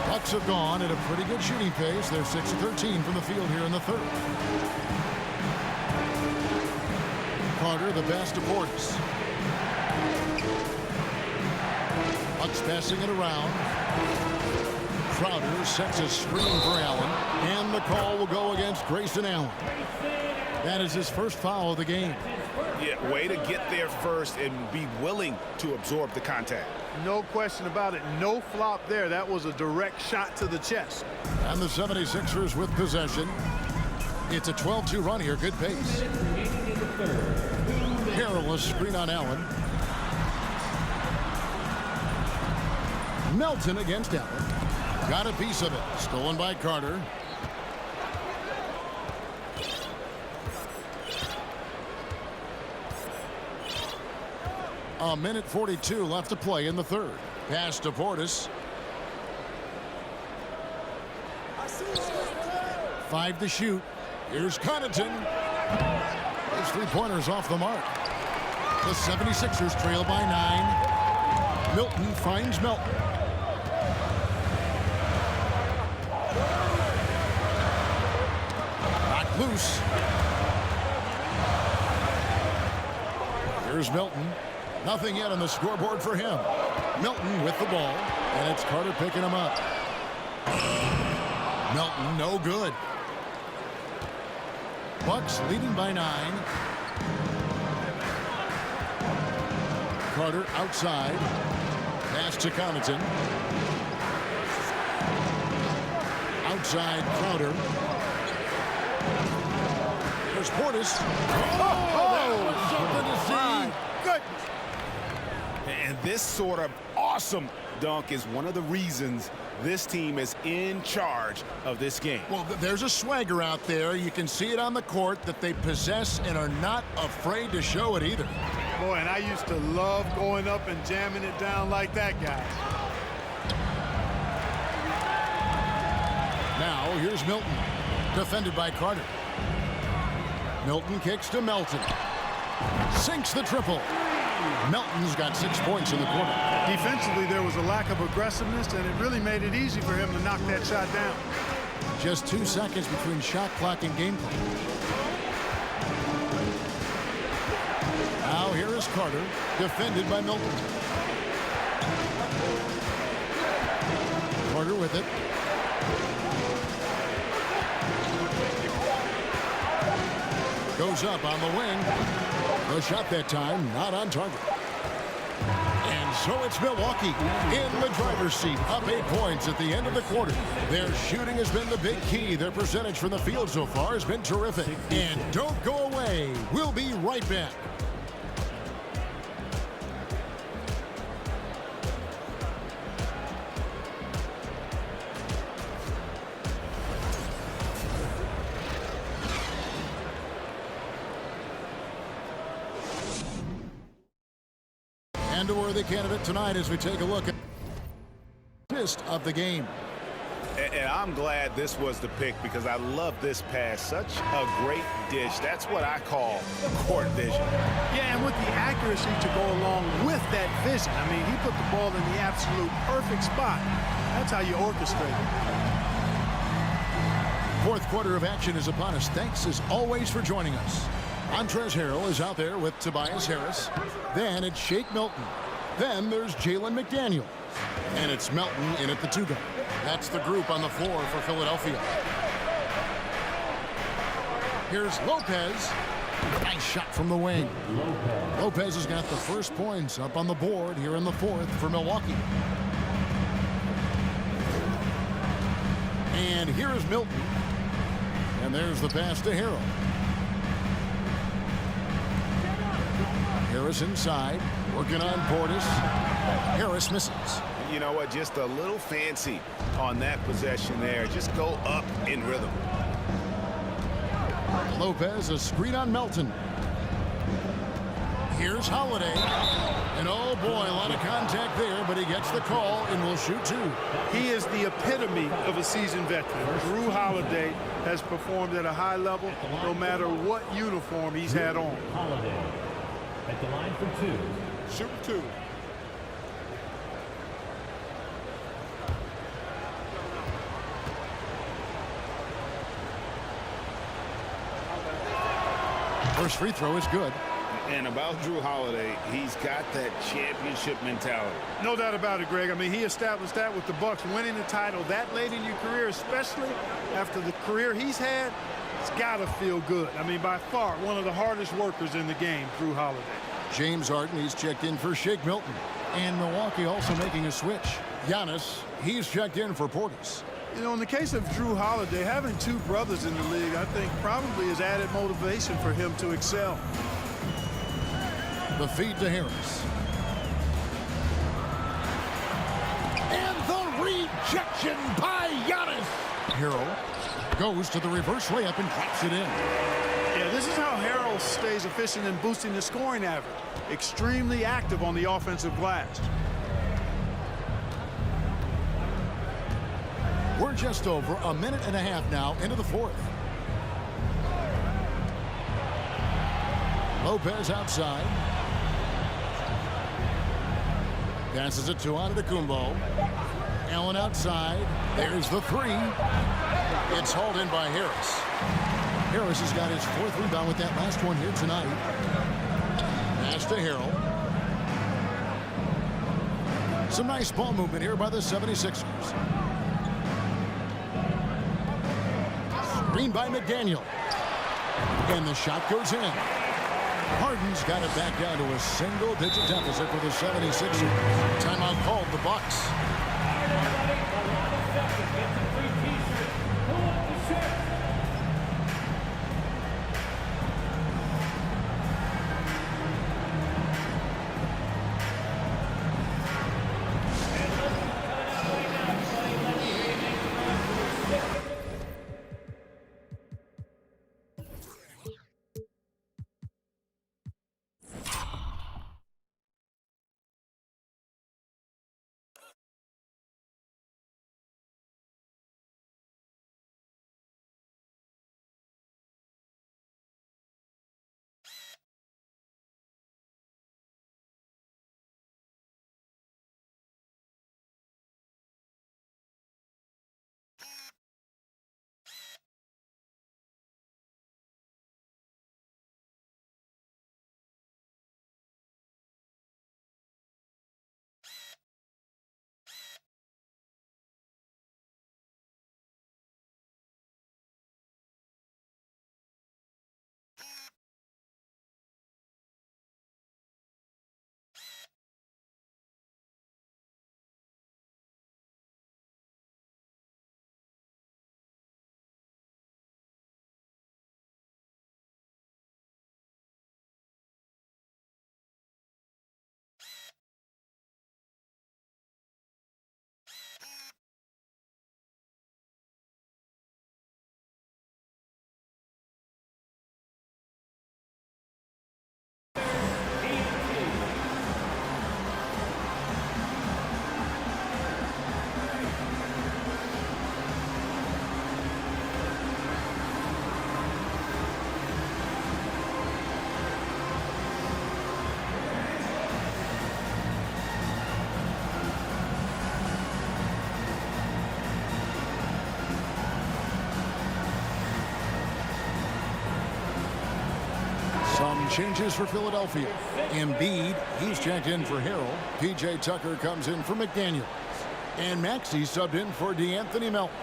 Bucks have gone at a pretty good shooting pace. They're 6 of 13 from the field here in the third. Carter, the pass to Portis. Bucks passing it around. Crowder sets a screen for Allen, and the call will go against Grayson Allen. That is his first foul of the game. Yeah, way to get there first and be willing to absorb the contact. No question about it. No flop there. That was a direct shot to the chest. And the 76ers with possession. It's a 12-2 run here. Good pace. Perilous screen on Allen. Melton against Allen. Got a piece of it. Stolen by Carter. A minute 42 left to play in the third. Pass to Portis. 5 to shoot. Here's Connaughton. His three-pointers off the mark. The 76ers trail by 9. Milton finds Melton. Knocked loose. Here's Milton. Nothing yet on the scoreboard for him. Milton with the ball, and it's Carter picking him up. Milton, no good. Bucks leading by 9. Carter outside. Pass to Connaughton. Outside Crowder. There's Portis. That was something to see. Good. And this sort of awesome dunk is one of the reasons this team is in charge of this game. Well, there's a swagger out there. You can see it on the court that they possess and are not afraid to show it either. Boy, and I used to love going up and jamming it down like that, guys. Now here's Milton, defended by Carter. Milton kicks to Melton. Sinks the triple. Melton's got 6 points in the quarter. Defensively, there was a lack of aggressiveness, and it really made it easy for him to knock that shot down. Just 2 seconds between shot clock and game clock. Now here is Carter, defended by Milton. Carter with it. Goes up on the wing. The shot that time not on target. And so it's Milwaukee in the driver's seat, up 8 points at the end of the quarter. Their shooting has been the big key. Their percentage from the field so far has been terrific. And don't go away. We'll be right back. And a worthy candidate tonight as we take a look at the of the game. And I'm glad this was the pick because I love this pass. Such a great dish. That's what I call court vision. Yeah, and with the accuracy to go along with that vision. I mean, he put the ball in the absolute perfect spot. That's how you orchestrate it. Fourth quarter of action is upon us. Thanks as always for joining us. Montrezl Harrell is out there with Tobias Harris. Then it's Shake Milton. Then there's Jalen McDaniel. And it's Melton in at the 2 guard. That's the group on the floor for Philadelphia. Here's Lopez. Nice shot from the wing. Lopez has got the first points up on the board here in the fourth for Milwaukee. And here is Milton. And there's the pass to Harrell. Harris inside, working on Portis. Harris misses. You know what? Just a little fancy on that possession there. Just go up in rhythm. Lopez, a screen on Melton. Here's Holiday. And oh boy, a lot of contact there, but he gets the call and will shoot 2. He is the epitome of a seasoned veteran. Drew Holiday has performed at a high level no matter what uniform he's had on. Holiday at the line for 2. Shoot 2. First free throw is good. And about Drew Holiday, he's got that championship mentality. No doubt about it, Greg. I mean, he established that with the Bucks, winning the title that late in your career, especially after the career he's had. It's got to feel good. I mean, by far, one of the hardest workers in the game, Drew Holiday. James Harden, he's checked in for Shake Milton. And Milwaukee also making a switch. Giannis, he's checked in for Portis. You know, in the case of Drew Holiday, having 2 brothers in the league, I think probably has added motivation for him to excel. The feed to Harris. And the rejection by Giannis. Harrell goes to the reverse layup and drops it in. Yeah, this is how Harrell stays efficient in boosting the scoring average. Extremely active on the offensive glass. We're just over a minute and a half now into the fourth. Lopez outside. Passes it to Antetokounmpo. Allen outside. There's the 3. It's hauled in by Harris. Harris has got his 4th rebound with that last one here tonight. Pass to Harrell. Some nice ball movement here by the 76ers. Screen by McDaniel. And the shot goes in. Harden's got it back down to a single-digit deficit for the 76ers. Timeout called the Bucks. changes for Philadelphia. Embiid, he's checked in for Harrell. P.J. Tucker comes in for McDaniels. And Maxey subbed in for DeAnthony Melton.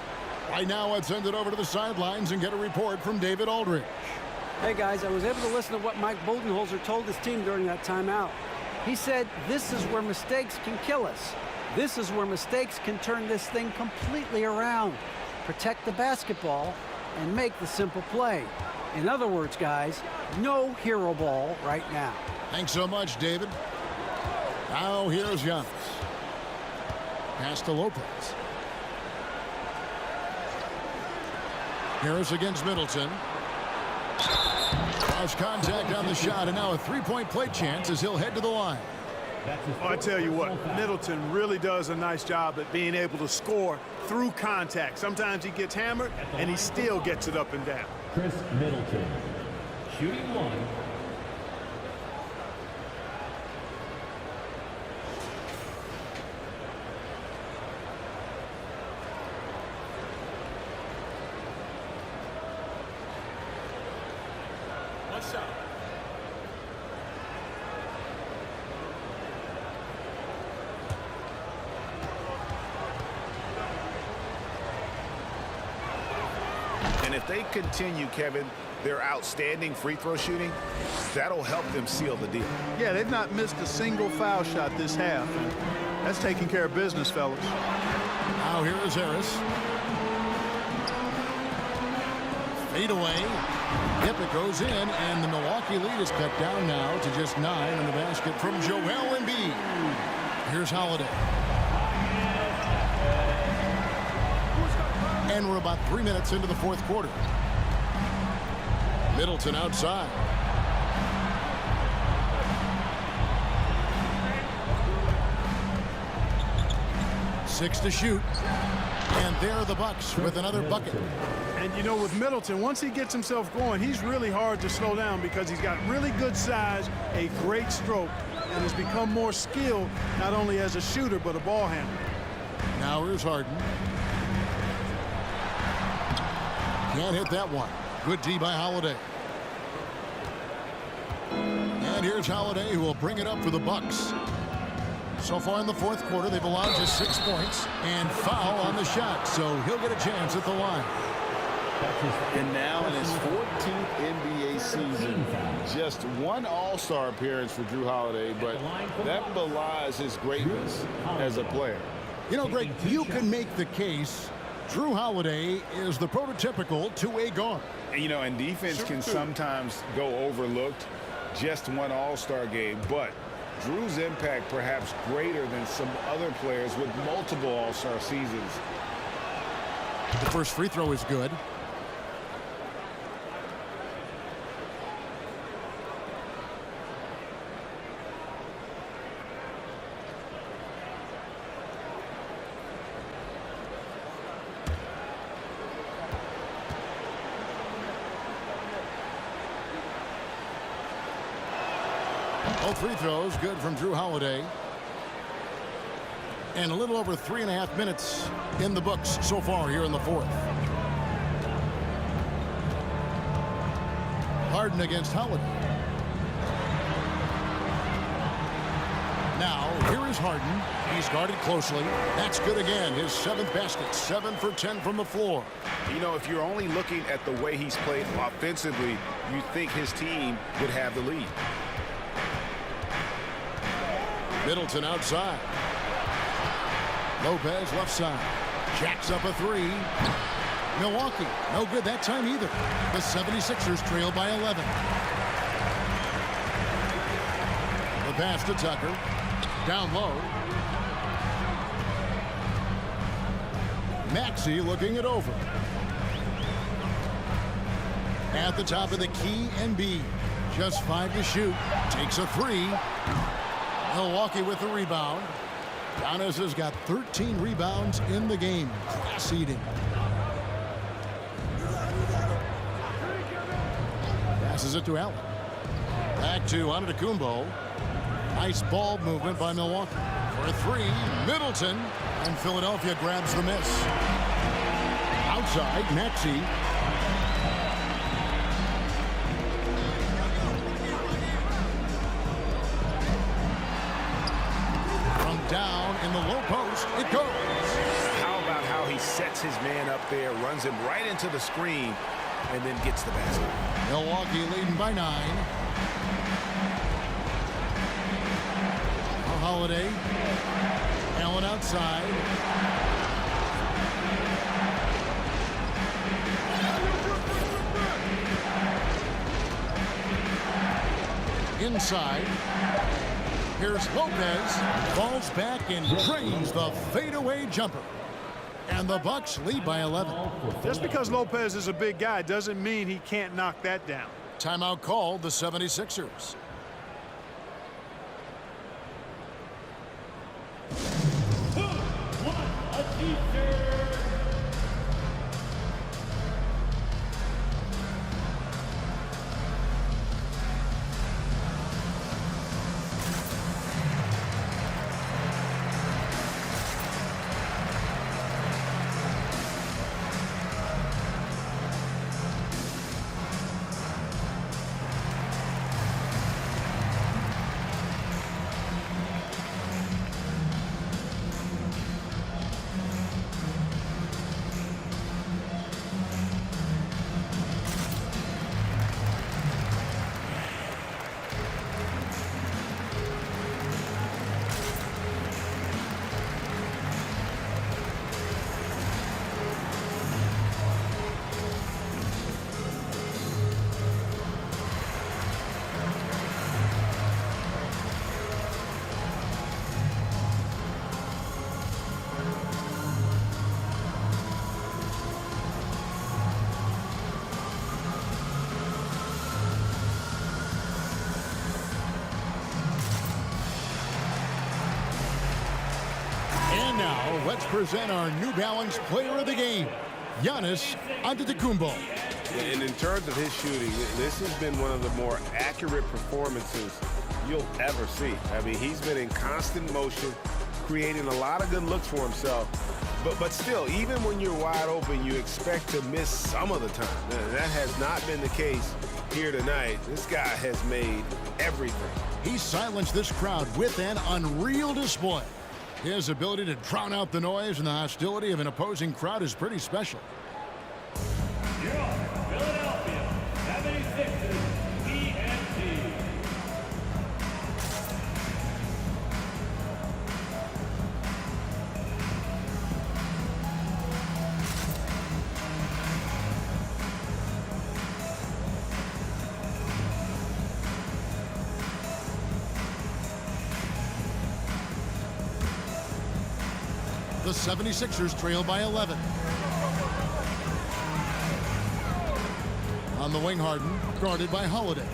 Right now, let's send it over to the sidelines and get a report from David Aldridge. Hey, guys, I was able to listen to what Mike Budenholzer told his team during that timeout. He said, this is where mistakes can kill us. This is where mistakes can turn this thing completely around. Protect the basketball and make the simple play. In other words, guys, no hero ball right now. Thanks so much, David. Now here's Giannis. Pass to Lopez. Harris against Middleton. Cross contact on the shot, and now a three-point play chance as he'll head to the line. Oh, I tell you what, Middleton really does a nice job at being able to score through contact. Sometimes he gets hammered, and he still gets it up and down. Chris Middleton, shooting one. One shot. And if they continue, Kevin, their outstanding free throw shooting, that'll help them seal the deal. Yeah, they've not missed a single foul shot this half. That's taking care of business, fellas. Now here is Harris. Fade away. Yep, it goes in, and the Milwaukee lead is cut down now to just 9 on the basket from Joel Embiid. Here's Holiday. And we're about 3 minutes into the fourth quarter. Middleton outside. Six to shoot. And there are the Bucks with another bucket. And, you know, with Middleton, once he gets himself going, he's really hard to slow down because he's got really good size, a great stroke, and has become more skilled not only as a shooter but a ball handler. Now here's Harden. Can't hit that one. Good D by Holiday. And here's Holiday, who will bring it up for the Bucks. So far in the fourth quarter, they've allowed just 6 points and foul on the shot, so he'll get a chance at the line. And now in his 14th NBA season, just one All-Star appearance for Drew Holiday, but that belies his greatness as a player. You know, Greg, you can make the case Drew Holiday is the prototypical two-way guard. And, you know, and defense can sometimes go overlooked. Just one All-Star game, but Drew's impact perhaps greater than some other players with multiple All-Star seasons. The first free throw is good. Both free throws good from Drew Holiday. And a little over 3.5 minutes in the books so far here in the fourth. Harden against Holiday. Now, here is Harden. He's guarded closely. That's good again. His 7th basket. 7 for 10 from the floor. You know, if you're only looking at the way he's played offensively, you think his team would have the lead. Middleton outside. Lopez left side. Jacks up a 3. Milwaukee, no good that time either. The 76ers trail by 11. The pass to Tucker. Down low. Maxey looking it over. At the top of the key, Embiid. Just 5 to shoot. Takes a 3. Milwaukee with the rebound. Giannis has got 13 rebounds in the game. Class eating. Passes it to Allen. Back to Antetokounmpo. Nice ball movement by Milwaukee. For a 3, Middleton. And Philadelphia grabs the miss. Outside, Maxey. goes. It goes. How about how he sets his man up there, runs him right into the screen, and then gets the basket. Milwaukee leading by 9. Holiday. Allen outside. Inside. Here's Lopez. Falls back and drains the fadeaway jumper. And the Bucks lead by 11. Just because Lopez is a big guy doesn't mean he can't knock that down. Timeout called the 76ers. And now, let's present our New Balance player of the game, Giannis Antetokounmpo. And in terms of his shooting, this has been one of the more accurate performances you'll ever see. I mean, he's been in constant motion, creating a lot of good looks for himself. But still, even when you're wide open, you expect to miss some of the time. And that has not been the case here tonight. This guy has made everything. He silenced this crowd with an unreal display. His ability to drown out the noise and the hostility of an opposing crowd is pretty special. Your Philadelphia 76ers PNT. The 76ers trail by 11. On the wing, Harden, guarded by Holiday.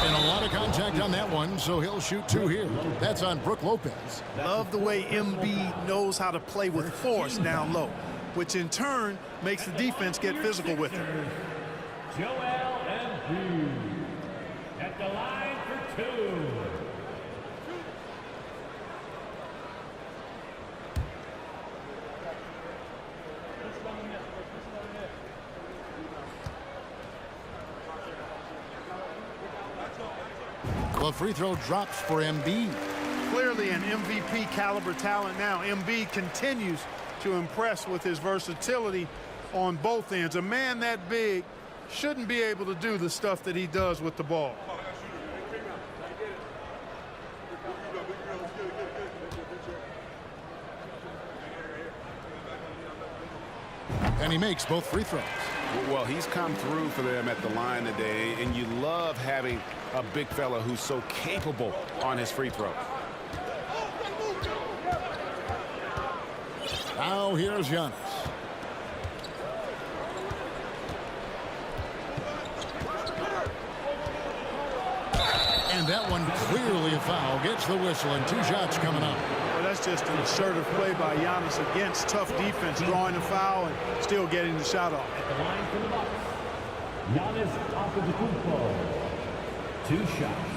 And a lot of contact on that one, so he'll shoot 2 here. That's on Brook Lopez. Love the way Embiid knows how to play with force down low, which in turn makes the defense get physical with him. Joel Embiid at the line for 2. The free throw drops for Embiid. Clearly an MVP caliber talent now. Embiid continues to impress with his versatility on both ends. A man that big shouldn't be able to do the stuff that he does with the ball. And he makes both free throws. Well, he's come through for them at the line today, and you love having a big fella who's so capable on his free throw. Now here's Giannis. And that one clearly a foul. Gets the whistle and 2 shots coming up. Well, that's just an assertive play by Giannis against tough defense, drawing the foul and still getting the shot off. At the line for the Bucks, Giannis Antetokounmpo. 2 shots.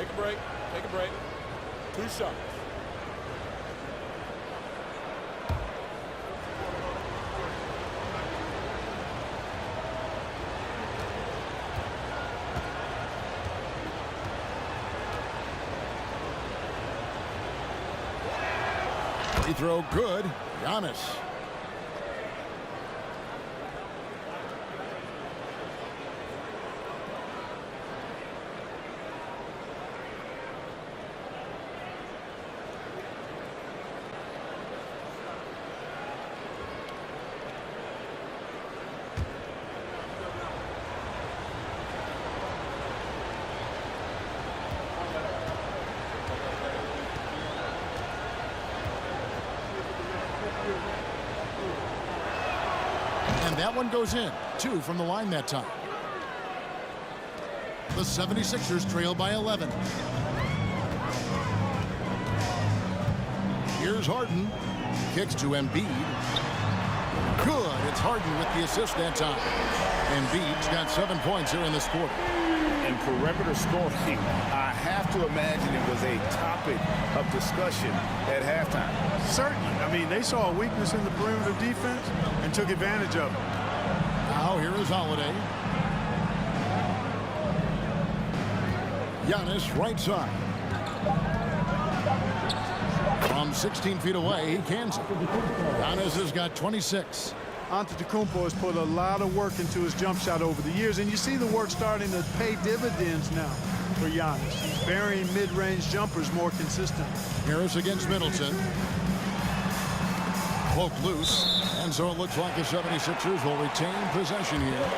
Take a break. Take a break. 2 shots. Free throw good. Giannis. And that one goes in. 2 from the line that time. The 76ers trail by 11. Here's Harden. Kicks to Embiid. Good. It's Harden with the assist that time. Embiid's got 7 points here in this quarter. And perimeter scoring, I have to imagine it was a topic of discussion at halftime. Certainly. I mean, they saw a weakness in the perimeter defense and took advantage of it. Now here is Holiday. Giannis right side. From 16 feet away, he cans it. Giannis has got 26. Antetokounmpo has put a lot of work into his jump shot over the years, and you see the work starting to pay dividends now for Giannis. He's burying mid-range jumpers more consistently. Harris against Middleton. Poke loose, and so it looks like the 76ers will retain possession here.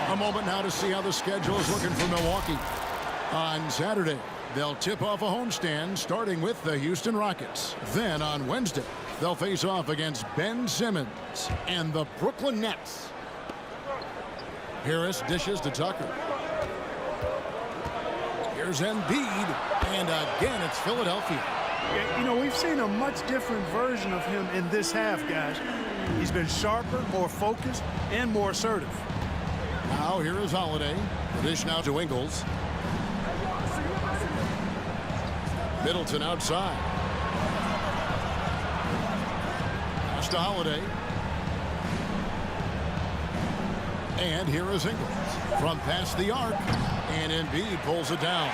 A moment now to see how the schedule is looking for Milwaukee. On Saturday, they'll tip off a homestand starting with the Houston Rockets. Then on Wednesday, they'll face off against Ben Simmons and the Brooklyn Nets. Harris dishes to Tucker. Here's Embiid, and again it's Philadelphia. You know, we've seen a much different version of him in this half, guys. He's been sharper, more focused, and more assertive. Now here is Holiday. The dish now to Ingles. Middleton outside. Pass to Holiday. And here is Ingles from past the arc. And Embiid pulls it down.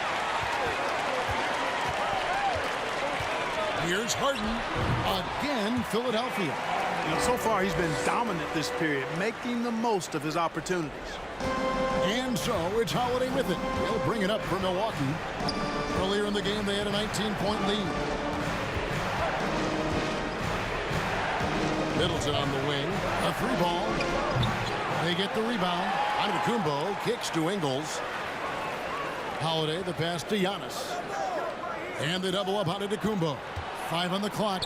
Here's Harden. Again, Philadelphia. You know, so far he's been dominant this period, making the most of his opportunities. And so it's Holiday with it. He'll bring it up for Milwaukee. Earlier in the game, they had a 19-point lead. Middleton on the wing. A 3-ball. They get the rebound. Antetokounmpo kicks to Ingles. Holiday, the pass to Giannis. And they double up Antetokounmpo. 5 on the clock.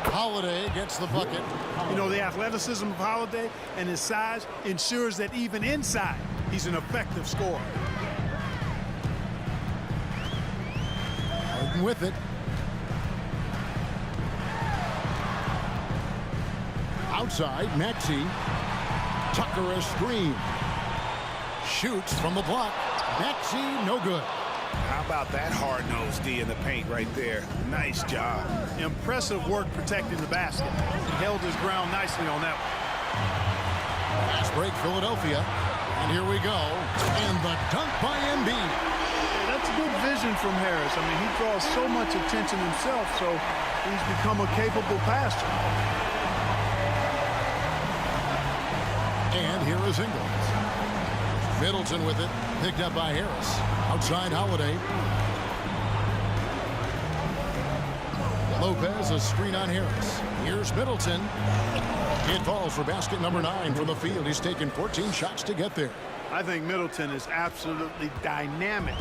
Holiday gets the bucket. You know, the athleticism of Holiday and his size ensures that even inside, he's an effective scorer. Harden with it. Outside, Maxey. Tucker a screen. Shoots from the block. Maxey, no good. How about that hard-nosed D in the paint right there? Nice job. Impressive work protecting the basket. He held his ground nicely on that one. Fast break, Philadelphia. And here we go. And the dunk by Embiid. Yeah, that's good vision from Harris. I mean, he draws so much attention himself, so he's become a capable passer. And here is Ingles. Middleton with it. Picked up by Harris. Outside Holiday. Lopez, a screen on Harris. Here's Middleton. It falls for basket number 9 from the field. He's taken 14 shots to get there. I think Middleton is absolutely dynamic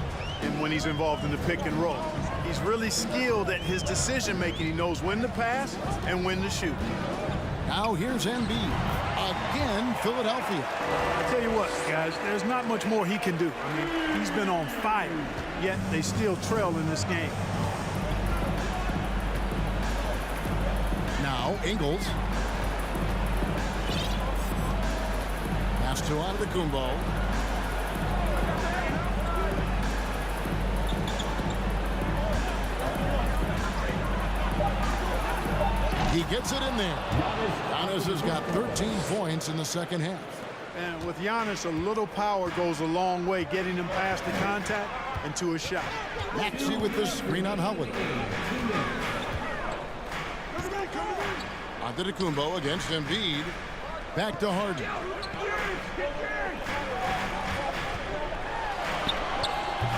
when he's involved in the pick and roll. He's really skilled at his decision-making. He knows when to pass and when to shoot. Now here's Embiid. Again, Philadelphia. I tell you what, guys, there's not much more he can do. I mean, he's been on fire, yet they still trail in this game. Now, Ingles. Pass to Antetokounmpo. gets it in there. Giannis has got 13 points in the second half. And with Giannis, a little power goes a long way, getting him past the contact and to a shot. Maxey with the screen on Holiday. Antetokounmpo against Embiid. Back to Harden.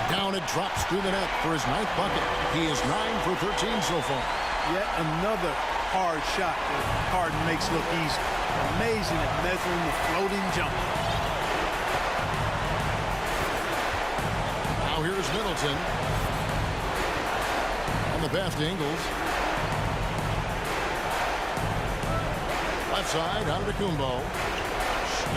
Down it drops through the net for his 9th bucket. He is 9 for 13 so far. Yet another hard shot that Harden makes look easy. Amazing at measuring the floating jump. Now here's Middleton. On the pass to Ingles. Left side, Antetokounmpo.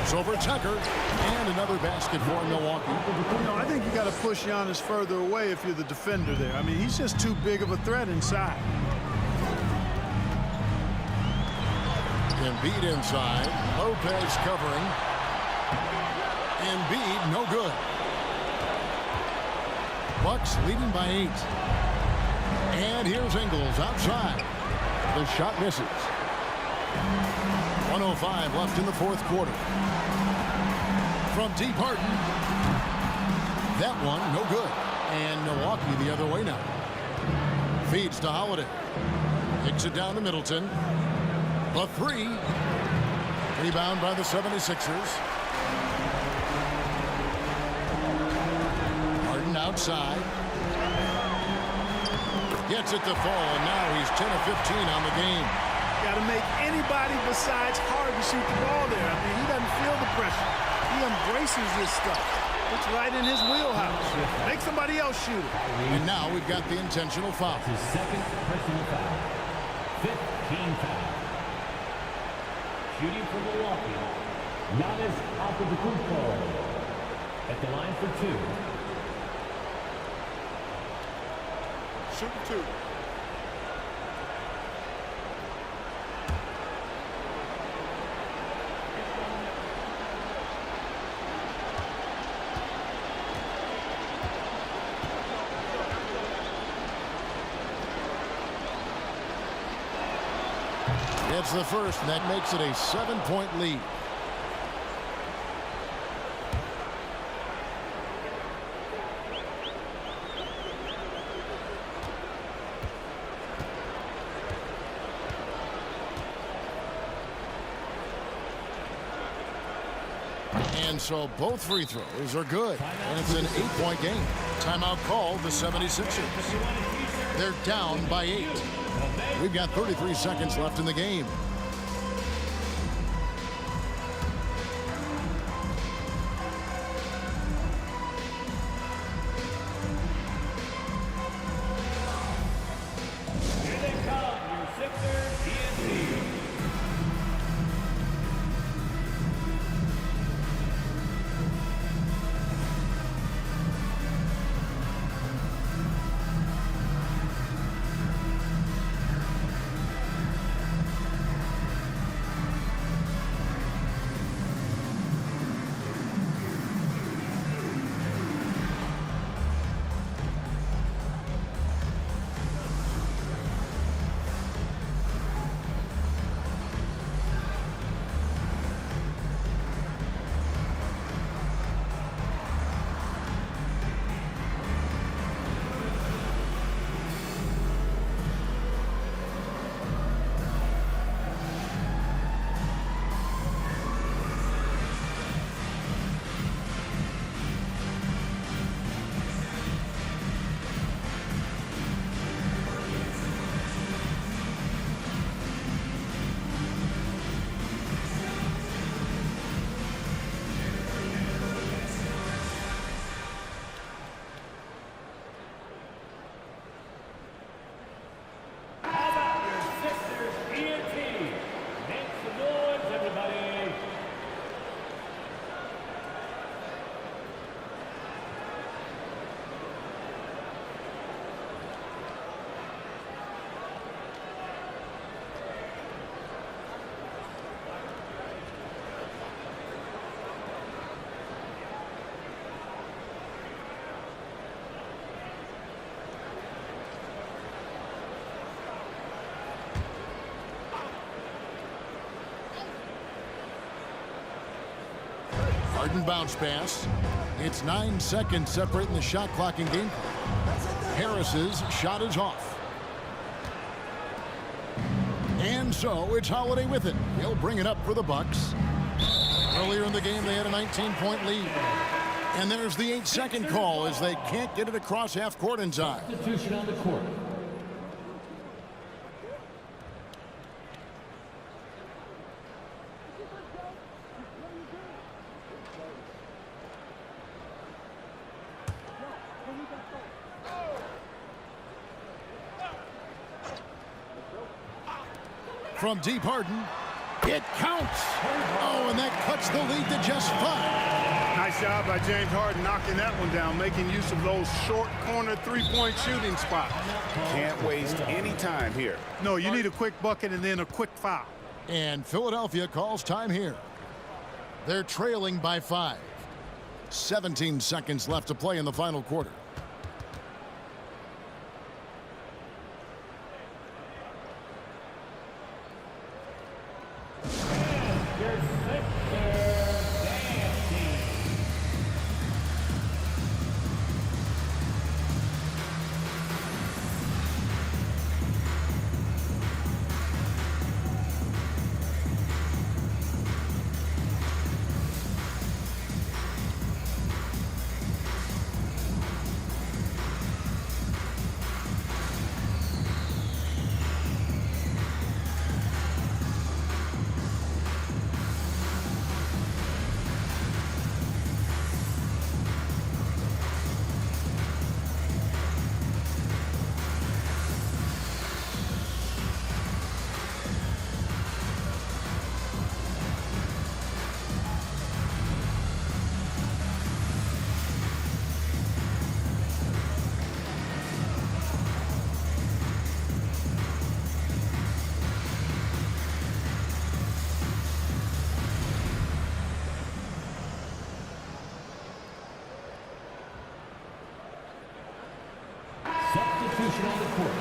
It's over Tucker. And another basket for Milwaukee. You know, I think you got to push Giannis further away if you're the defender there. I mean, he's just too big of a threat inside. Embiid inside. Lopez covering. Embiid no good. Bucks leading by 8. And here's Ingles outside. The shot misses. 1:05 left in the 4th quarter. From deep, Harden. That one no good. And Milwaukee the other way now. Feeds to Holiday. Kicks it down to Middleton. The 3. Rebound by the 76ers. Harden outside. Gets it to fall, and now he's 10 of 15 on the game. Got to make anybody besides Harden shoot the ball there. I mean, he doesn't feel the pressure. He embraces this stuff. It's right in his wheelhouse. Make somebody else shoot it. And now we've got the intentional foul. His second personal foul. 15 foul. Shooting for Milwaukee, Giannis Antetokounmpo at the line for 2. Shooting 2. It's the first, and that makes it a 7-point lead. And so both free throws are good, and it's an 8-point game. Timeout called the 76ers. They're down by 8. We've got 33 seconds left in the game. Here they come, your Sixers TNT. Harden bounce pass. It's 9 seconds separating the shot clock and game clock. Harris's shot is off. And so it's Holiday with it. He'll bring it up for the Bucks. Earlier in the game, they had a 19-point lead. And there's the 8-second call as they can't get it across half court in time. Substitution on the court. From deep, Harden. It counts. Oh, and that cuts the lead to just 5. Nice job by James Harden knocking that one down, making use of those short corner three-point shooting spots. Can't waste any time here. No, you need a quick bucket and then a quick foul. And Philadelphia calls time here. They're trailing by 5. 17 seconds left to play in the final quarter. Substitution on the court.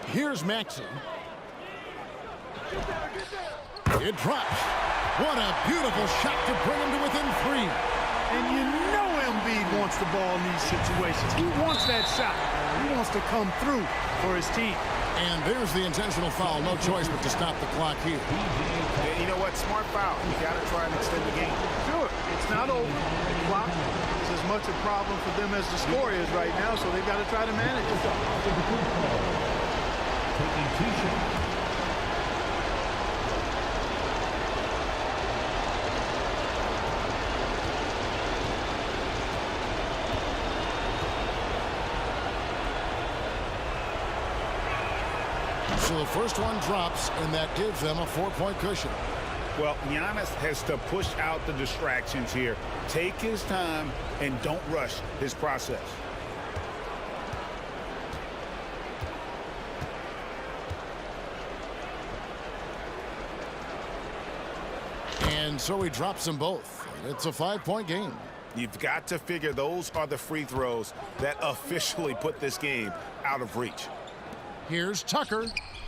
Here's Maxey. It drops. What a beautiful shot to bring him to within 3. And you know Embiid wants the ball in these situations. He wants that shot. He wants to come through for his team. And there's the intentional foul. No choice but to stop the clock here. Yeah, you know what? Smart foul. You got to try and extend the game. Sure, it's not over. The clock is as much a problem for them as the score is right now, so they've got to try to manage it. Taking 2 shots. So the first one drops, and that gives them a 4-point cushion. Well, Giannis has to push out the distractions here. Take his time and don't rush his process. And so he drops them both. It's a 5-point game. You've got to figure those are the free throws that officially put this game out of reach. Here's Tucker.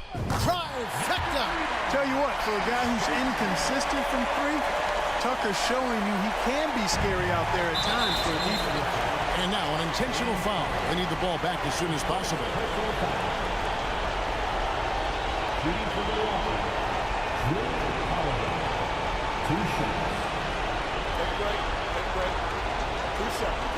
Trifecta! Tell you what, for a guy who's inconsistent from 3, Tucker's showing you he can be scary out there at times for a defense. And now an intentional foul. They need the ball back as soon as possible. Shooting for Milwaukee. 2 shots. Take break. 2 seconds.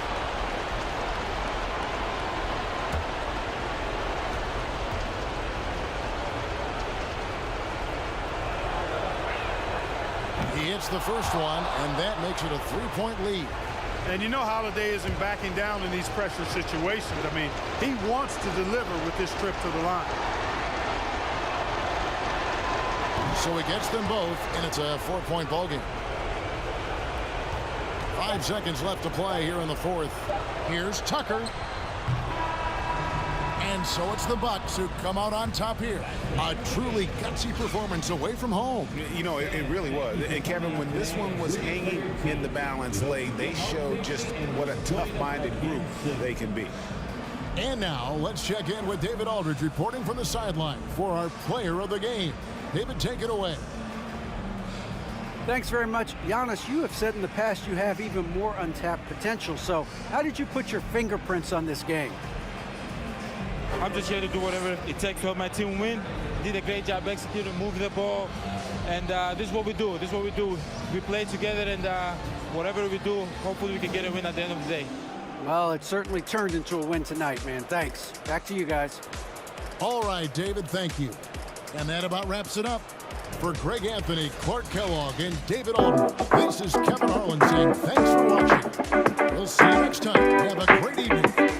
He hits the first one, and that makes it a 3-point lead. And you know Holiday isn't backing down in these pressure situations. I mean, he wants to deliver with this trip to the line. So he gets them both, and it's a 4-point ball game. 5 seconds left to play here in the fourth. Here's Tucker. And so it's the Bucks who come out on top here. A truly gutsy performance away from home. You know, it really was. And Kevin, when this one was hanging in the balance late, they showed just what a tough-minded group they can be. And now let's check in with David Aldridge reporting from the sideline for our player of the game. David, take it away. Thanks very much. Giannis, you have said in the past you have even more untapped potential. So how did you put your fingerprints on this game? I'm just here to do whatever it takes to help my team win. Did a great job executing, moving the ball, and this is what we do. This is what we do. We play together, and whatever we do, hopefully we can get a win at the end of the day. Well, it certainly turned into a win tonight, man. Thanks. Back to you guys. All right, David, thank you. And that about wraps it up. For Greg Anthony, Clark Kellogg, and David Aldridge, this is Kevin Harlan saying thanks for watching. We'll see you next time. Have a great evening.